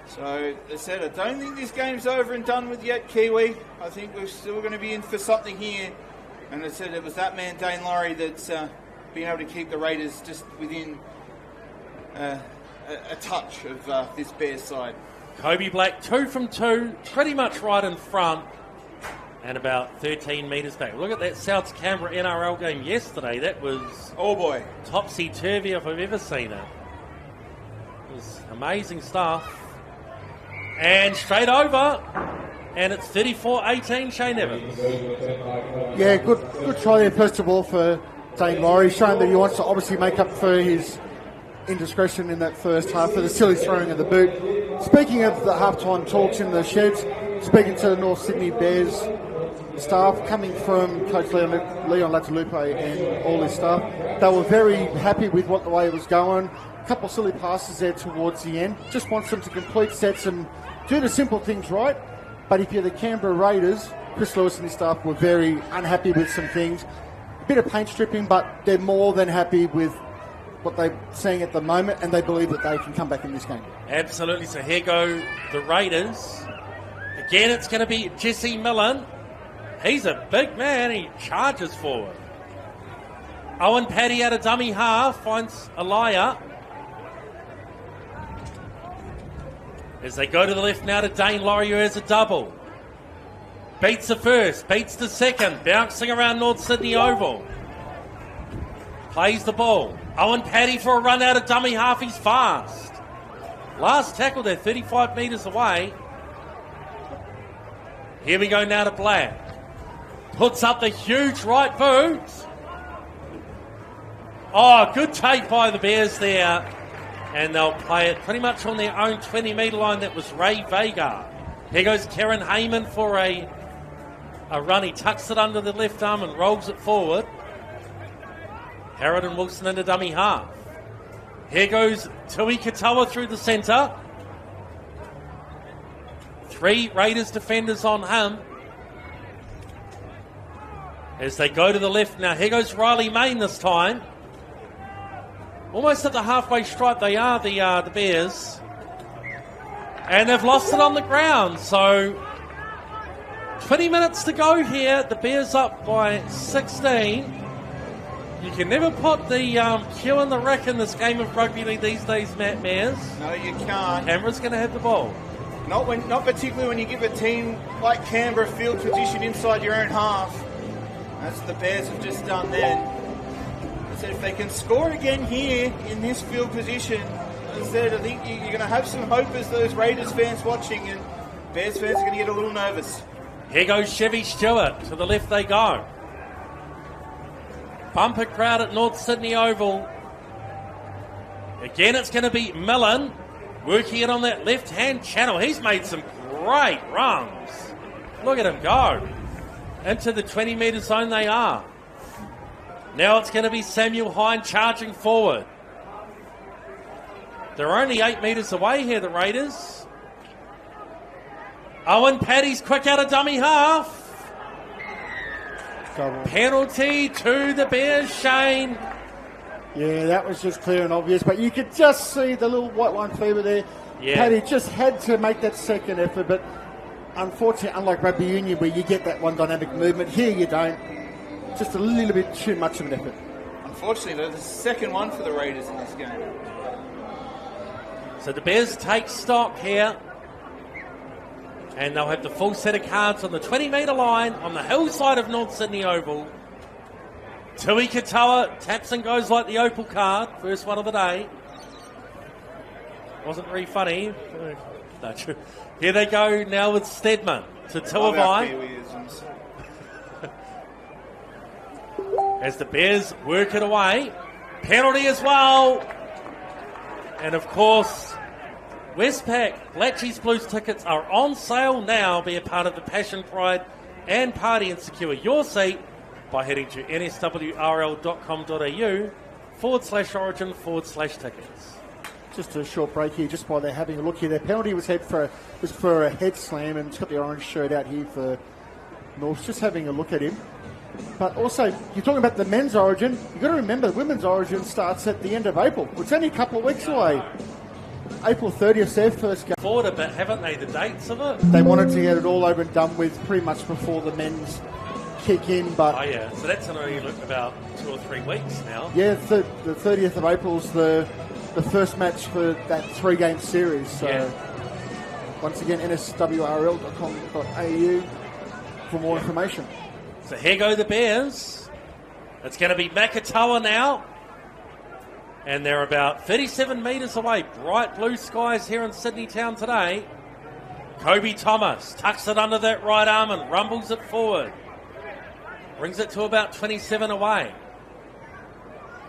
So, as I said, I don't think this game's over and done with yet, Kiwi. I think we're still going to be in for something here. And as I said, it was that man, Dane Laurie, that's been able to keep the Raiders just within a touch of this Bears side.
Kobe Black, 2 from 2, pretty much right in front and about 13 metres back. Look at that South Canberra NRL game yesterday. That was,
oh boy,
topsy-turvy if I've ever seen it. It was amazing stuff. And straight over, and it's 34-18, Shane Evans.
Yeah, good try there, first of all, for Dane Laurie, showing that he wants to obviously make up for his indiscretion in that first half for the silly throwing of the boot. Speaking of the halftime talks in the sheds, speaking to the North Sydney Bears staff, coming from Coach Leon Latalupe and all his staff, they were very happy with the way it was going. A couple of silly passes there towards the end. Just wants them to complete sets and do the simple things right. But if you're the Canberra Raiders, Chris Lewis and his staff were very unhappy with some things. A bit of paint stripping, but they're more than happy with what they're seeing at the moment, and they believe that they can come back in this game.
Absolutely. So here go the Raiders. Again, it's going to be Jesse Millen. He's a big man. He charges forward. Owen Paddy out of dummy half finds Elia. As they go to the left now to Dane Laurie, who has a double. Beats the first, beats the second, bouncing around North Sydney Oval. Plays the ball. Owen Paddy for a run out of dummy half. He's fast. Last tackle there, 35 metres away. Here we go now to Black. Puts up the huge right boot. Oh, good take by the Bears there. And they'll play it pretty much on their own 20-metre line. That was Ray Vega. Here goes Kieran Heyman for a run. He tucks it under the left arm and rolls it forward. Harrod and Wilson into dummy half. Here goes Tui Katoa through the centre. 3 Raiders defenders on him. As they go to the left now. Here goes Riley Main this time. Almost at the halfway stripe they are, the Bears. And they've lost it on the ground. So 20 minutes to go here. The Bears up by 16. You can never put the cue in the rack in this game of rugby league these days, Matt Mears.
No, you can't.
Canberra's going to have the ball.
Not particularly when you give a team like Canberra field position inside your own half. That's what the Bears have just done then. I said if they can score again here in this field position, I said I think you're going to have some hope as those Raiders fans watching, and Bears fans are going to get a little nervous.
Here goes Chevy Stewart. To the left they go. Bumper crowd at North Sydney Oval. Again, it's going to be Millen working it on that left-hand channel. He's made some great runs. Look at him go. Into the 20-metre zone they are. Now it's going to be Samuel Hine charging forward. They're only 8 metres away here, the Raiders. Owen Paddy's quick out of dummy half. Penalty to the Bears, Shane.
Yeah, that was just clear and obvious, but you could just see the little white line fever there. Yeah. Paddy just had to make that second effort, but unfortunately, unlike rugby union where you get that one dynamic movement, here you don't. Just a little bit too much of an effort.
Unfortunately, though, the second one for the Raiders in this game.
So the Bears take stock here. And they'll have the full set of cards on the 20-metre line on the hillside of North Sydney Oval. Tui Katoa taps and goes like the Opal card. First one of the day. Wasn't very funny. No, here they go now with Stedman to Tuivai. As the Bears work it away. Penalty as well. And of course, Westpac Blatchy's Blues tickets are on sale now. Be a part of the Passion, Pride and Party and secure your seat by heading to nswrl.com.au/origin/tickets.
Just a short break here, just while they're having a look here. Their penalty was for a head slam, and it's got the orange shirt out here for North. Just having a look at him. But also, you're talking about the men's origin. You've got to remember the women's origin starts at the end of April. It's only a couple of weeks away. April 30th, their first game.
Forward a bit, haven't they, the dates of it?
They wanted to get it all over and done with pretty much before the men's kick in, but...
Oh, yeah, so that's only about 2 or 3 weeks now.
Yeah, the 30th of April is the first match for that 3-game series. So, yeah. Once again, nswrl.com.au for more information.
So here go the Bears. It's going to be Makatoa now. And they're about 37 metres away. Bright blue skies here in Sydney town today. Kobe Thomas tucks it under that right arm and rumbles it forward. Brings it to about 27 away.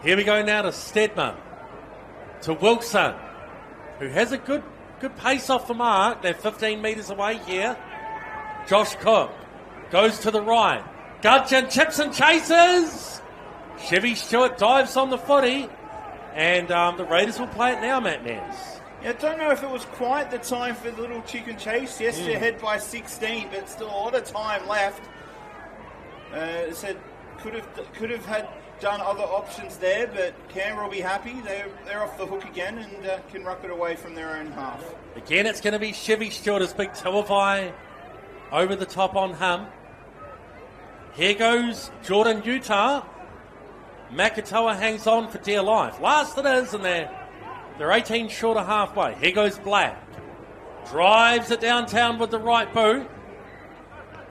Here we go now to Stedman. To Wilson, who has a good pace off the mark. They're 15 metres away here. Josh Cook goes to the right. Gudgeon chips and chases. Chevy Stewart dives on the footy. And the Raiders will play it now, Matt Nance.
Yeah, I don't know if it was quite the time for the little chicken chase. Yes, they're ahead by 16, but still a lot of time left. Said could have had done other options there, but Canberra will be happy. They're off the hook again and can ruck it away from their own half.
Again, it's going to be Chevy Stewart's big Tuavai over the top on him. Here goes Jordan Utah. Makatoa hangs on for dear life. Last it is, and they're 18 short of halfway. Here goes Black. Drives it downtown with the right boot.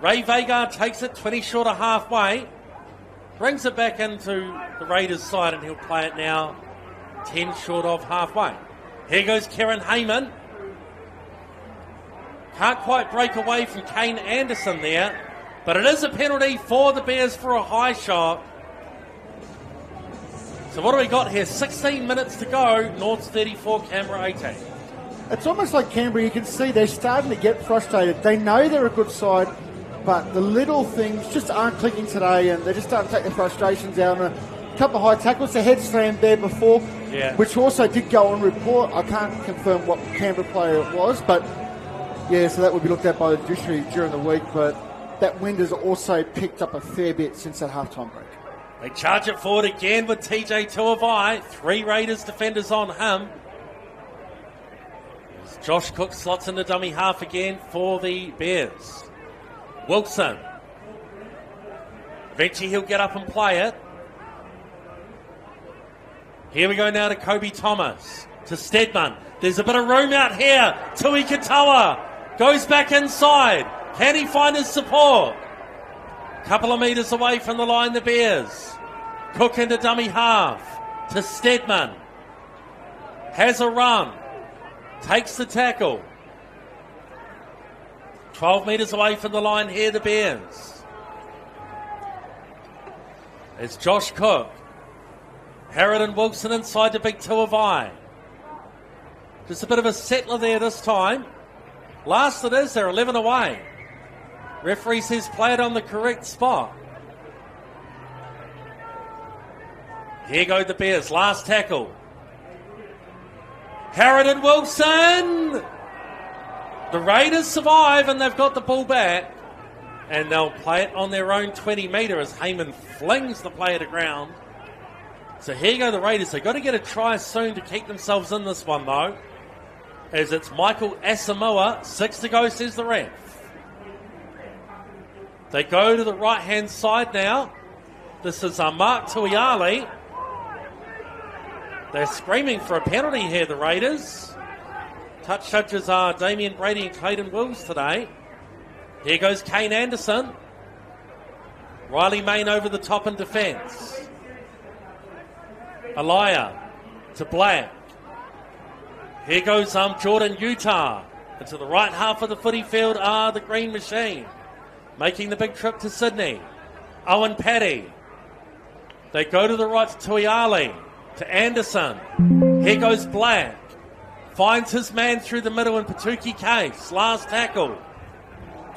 Ray Vega takes it 20 short of halfway. Brings it back into the Raiders' side, and he'll play it now 10 short of halfway. Here goes Kieran Heyman. Can't quite break away from Kane Anderson there, but it is a penalty for the Bears for a high shot. So what do we got here? 16 minutes to go. North's 34, Canberra 18.
It's almost like Canberra, you can see they're starting to get frustrated. They know they're a good side, but the little things just aren't clicking today, and they're just starting to take their frustrations out. And a couple of high tackles, the head slam there before, which also did go on report. I can't confirm what Canberra player it was, but yeah, so that would be looked at by the judiciary during the week. But that wind has also picked up a fair bit since that halftime break.
They charge it forward again with TJ Tuavai. 3 Raiders defenders on him. As Josh Cook slots in the dummy half again for the Bears. Wilson. Eventually he'll get up and play it. Here we go now to Kobe Thomas. To Stedman. There's a bit of room out here. Tui Katoa goes back inside. Can he find his support? Couple of metres away from the line, the Bears. Cook into dummy half. To Stedman. Has a run. Takes the tackle. 12 metres away from the line here, the Bears. It's Josh Cook. Harrod and Wilson inside the big Tuavai. Just a bit of a settler there this time. Last it is, they're 11 away. Referee says play it on the correct spot. Here go the Bears. Last tackle. Harrod and Wilson. The Raiders survive, and they've got the ball back. And they'll play it on their own 20 metre as Heyman flings the player to ground. So here go the Raiders. They've got to get a try soon to keep themselves in this one, though. As it's Michael Asamoah. 6 to go, says the ref. They go to the right-hand side now. This is Mark Tuiali. They're screaming for a penalty here, the Raiders. Touch judges are Damien Brady and Clayton Wills today. Here goes Kane Anderson. Riley Main over the top in defence. Elia to Black. Here goes Jordan Utah. And to the right half of the footy field are the Green Machine. Making the big trip to Sydney. Owen Paddy. They go to the right to Tuiali. To Anderson. Here goes Black. Finds his man through the middle in Patuki Case. Last tackle.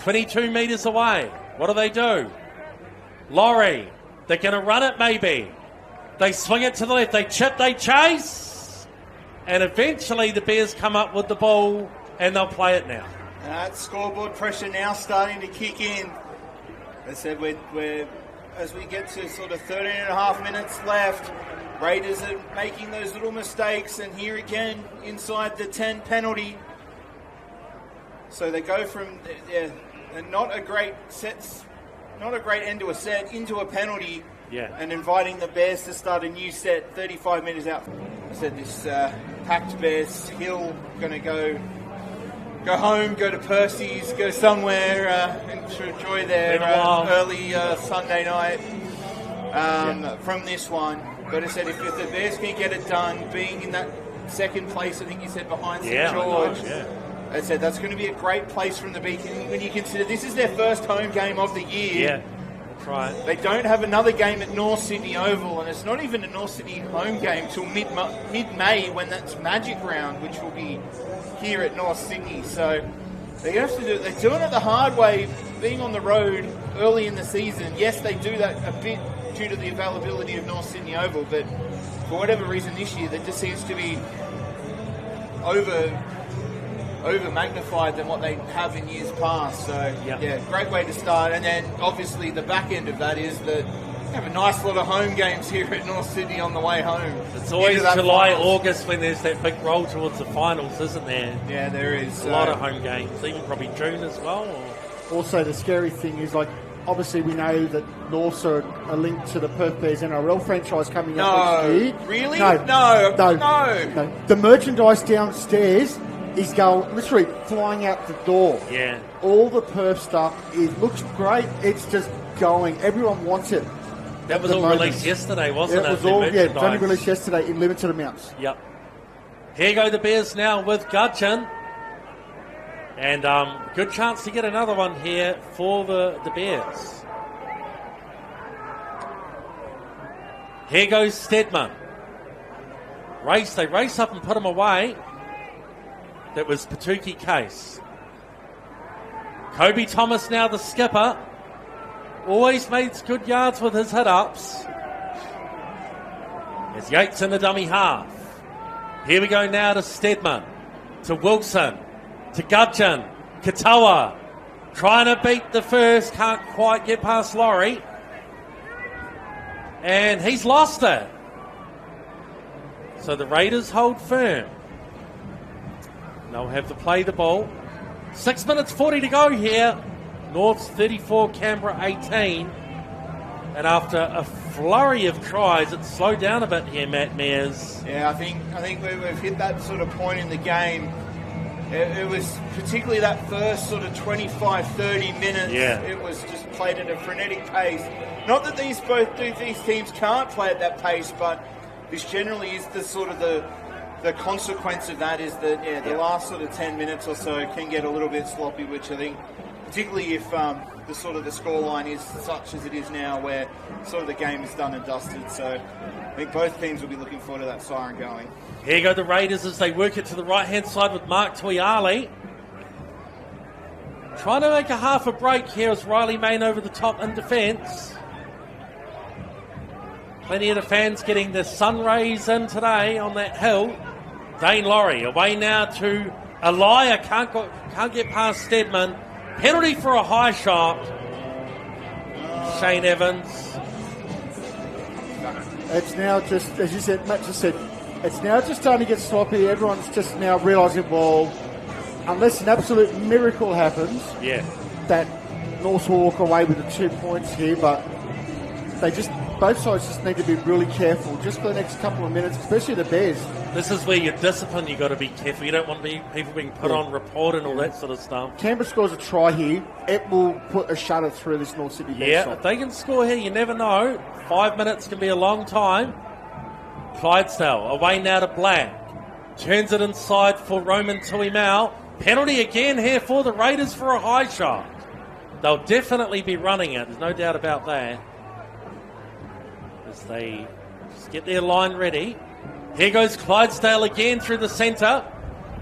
22 metres away. What do? Laurie. They're going to run it maybe. They swing it to the left. They chip, they chase. And eventually the Bears come up with the ball and they'll play it now.
That scoreboard pressure now starting to kick in. As I said, we're as we get to sort of 13 and a half minutes left, Raiders are making those little mistakes, and here again inside the 10 penalty. So they go from not a great end to a set into a penalty, and inviting the Bears to start a new set 35 minutes out. I said this packed Bears Hill going to go home, go to Percy's, go somewhere and to enjoy their early Sunday night from this one. But I said if the Bears can get it done, being in that second place, I think you said behind St. George, I said that's going to be a great place from the Beacon when you consider this is their first home game of the year.
Yeah, that's right.
They don't have another game at North Sydney Oval, and it's not even a North Sydney home game till mid-May when that's Magic Round, which will be here at North Sydney. So they have to do. They're doing it the hard way, being on the road early in the season. Yes, they do that a bit due to the availability of North Sydney Oval, but for whatever reason this year, there just seems to be over magnified than what they have in years past. So yeah, great way to start. And then obviously the back end of that is that we have a nice lot of home games here at North Sydney on the way home.
It's always July, August when there's that big roll towards the finals, isn't there?
Yeah, there is.
A lot of home games, even probably June as well.
Also, the scary thing is, like, obviously we know that Norths are a link to the Perth Bears NRL franchise coming up next year.
Really?
No. The merchandise downstairs is literally flying out the door.
Yeah.
All the Perth stuff, it looks great. It's just going. Everyone wants it.
That was all released yesterday, wasn't it?
It was only released yesterday in limited amounts.
Yep. Here go the Bears now with Gudgeon. And good chance to get another one here for the Bears. Here goes Stedman. They race up and put him away. That was Patuki Case. Kobe Thomas now the skipper. Always makes good yards with his hit-ups. There's Yates in the dummy half. Here we go now to Stedman. To Wilson. To Gudgeon. Katoa. Trying to beat the first. Can't quite get past Laurie. And he's lost it. So the Raiders hold firm. They'll have to play the ball. 6 minutes 40 to go here. North's 34, Canberra 18. And after a flurry of tries, it's slowed down a bit here, Matt Mears.
Yeah, I think we've hit that sort of point in the game. It was particularly that first sort of 25, 30 minutes.
Yeah.
It was just played at a frenetic pace. Not that these teams can't play at that pace, but this generally is the sort of the consequence of that is that the last sort of 10 minutes or so can get a little bit sloppy, which I think, particularly if the sort of the scoreline is such as it is now, where sort of the game is done and dusted. So I think both teams will be looking forward to that siren going.
Here go the Raiders as they work it to the right-hand side with Mark Tuiali. Trying to make a half a break here as Riley Main over the top in defence. Plenty of the fans getting the sun rays in today on that hill. Dane Laurie away now to Elia. Can't get past Stedman. Penalty for a high shot. Shane Evans.
It's now just, as you said, Matt just said, it's now just starting to get sloppy. Everyone's just now realising, well, unless an absolute miracle happens, that North will walk away with the 2 points here, but both sides just need to be really careful just for the next couple of minutes, especially the Bears.
This is where your discipline, you've got to be careful. You don't want people being put on report and all that sort of stuff.
Canberra scores a try here. It will put a shutter through this North Sydney Bears side.
If they can score here, you never know. 5 minutes can be a long time. Clydesdale away now to Black. Turns it inside for Roman Tuimau. Penalty again here for the Raiders for a high shot. They'll definitely be running it. There's no doubt about that. As they just get their line ready. Here goes Clydesdale again through the centre.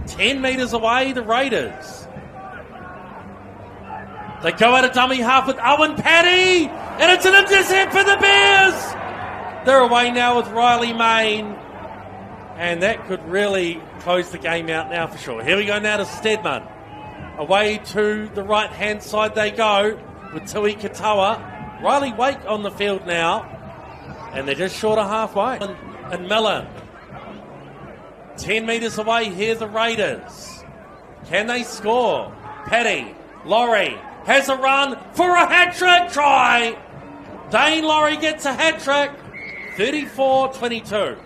10 metres away, the Raiders. They go out of dummy half with Owen Paddy. And it's an intercept for the Bears. They're away now with Riley Main. And that could really close the game out now for sure. Here we go now to Stedman. Away to the right-hand side they go with Tui Katoa. Riley Wake on the field now. And they're just short of halfway. And Millen. 10 metres away, here the Raiders. Can they score? Paddy. Laurie has a run for a hat-trick try. Dane Laurie gets a hat-trick. 34-22.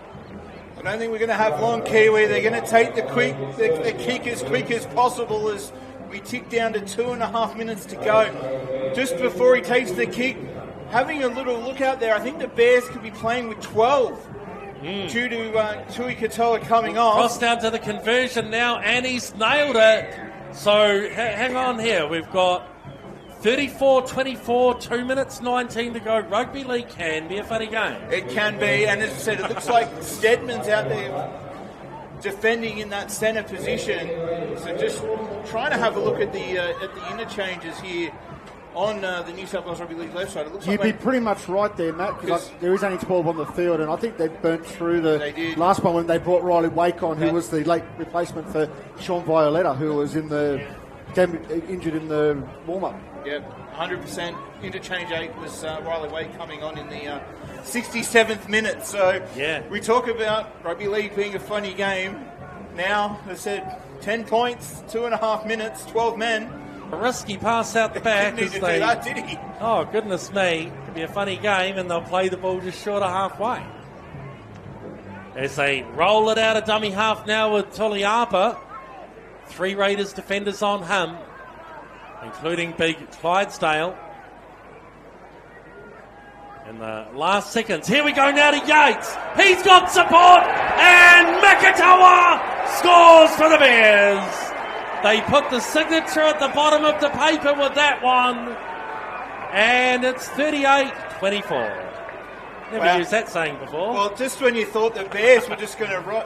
I don't think we're going to have long, Kiwi. They're going to take the kick as quick as possible as we tick down to 2.5 minutes to go. Just before he takes the kick, having a little look out there, I think the Bears could be playing with 12 due to Tui Katoa coming off.
Cross down to the conversion now, and he's nailed it. So hang on here. We've got 34-24, 2 minutes 19 to go. Rugby league can be a funny game.
It can be, and as I said, it looks like Stedman's out there defending in that centre position. So just trying to have a look at the interchanges here on the New South Wales Rugby League left side. It looks
You'd
like
be pretty much right there, Matt, because there is only 12 on the field, and I think they burnt through the last one when they brought Riley Wake on, who was the late replacement for Sean Violetta, who was injured in the warm-up.
Yeah, 100%. Interchange 8 was Riley Wake coming on in the 67th minute. So we talk about rugby league being a funny game. Now, as I said, 10 points, 2.5 minutes, 12 men.
A risky pass out the back.
Didn't need to do that, did he?
Oh, goodness me. It'll be a funny game, and they'll play the ball just short of halfway. As they roll it out of dummy half now with Tuliapa. 3 Raiders defenders on him, including big Clydesdale. In the last seconds, here we go now to Yates. He's got support, and Makatawa scores for the Bears. They put the signature at the bottom of the paper with that one, and it's 38-24. Never used that saying before.
Well, just when you thought the Bears were just going to run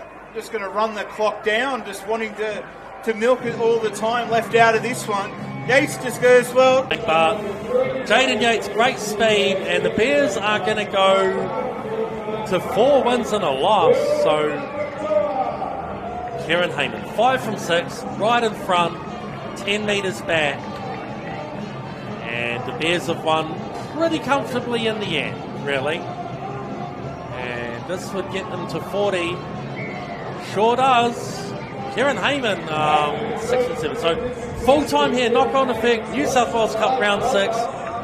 the clock down, just wanting to milk it all the time left out of this one, Yates just goes, well.
But Jaden Yates, great speed, and the Bears are going to go to 4 wins and a loss. So Kieran Heyman, 5 from 6, right in front, 10 metres back. And the Bears have won pretty comfortably in the end, really. And this would get them to 40. Sure does. Kieran Heyman, 6 and 7. So full time here, knock-on effect. New South Wales Cup round 6.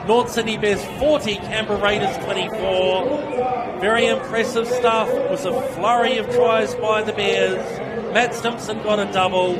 North Sydney Bears 40, Canberra Raiders 24. Very impressive stuff. It was a flurry of tries by the Bears. Matt Stimson got a double.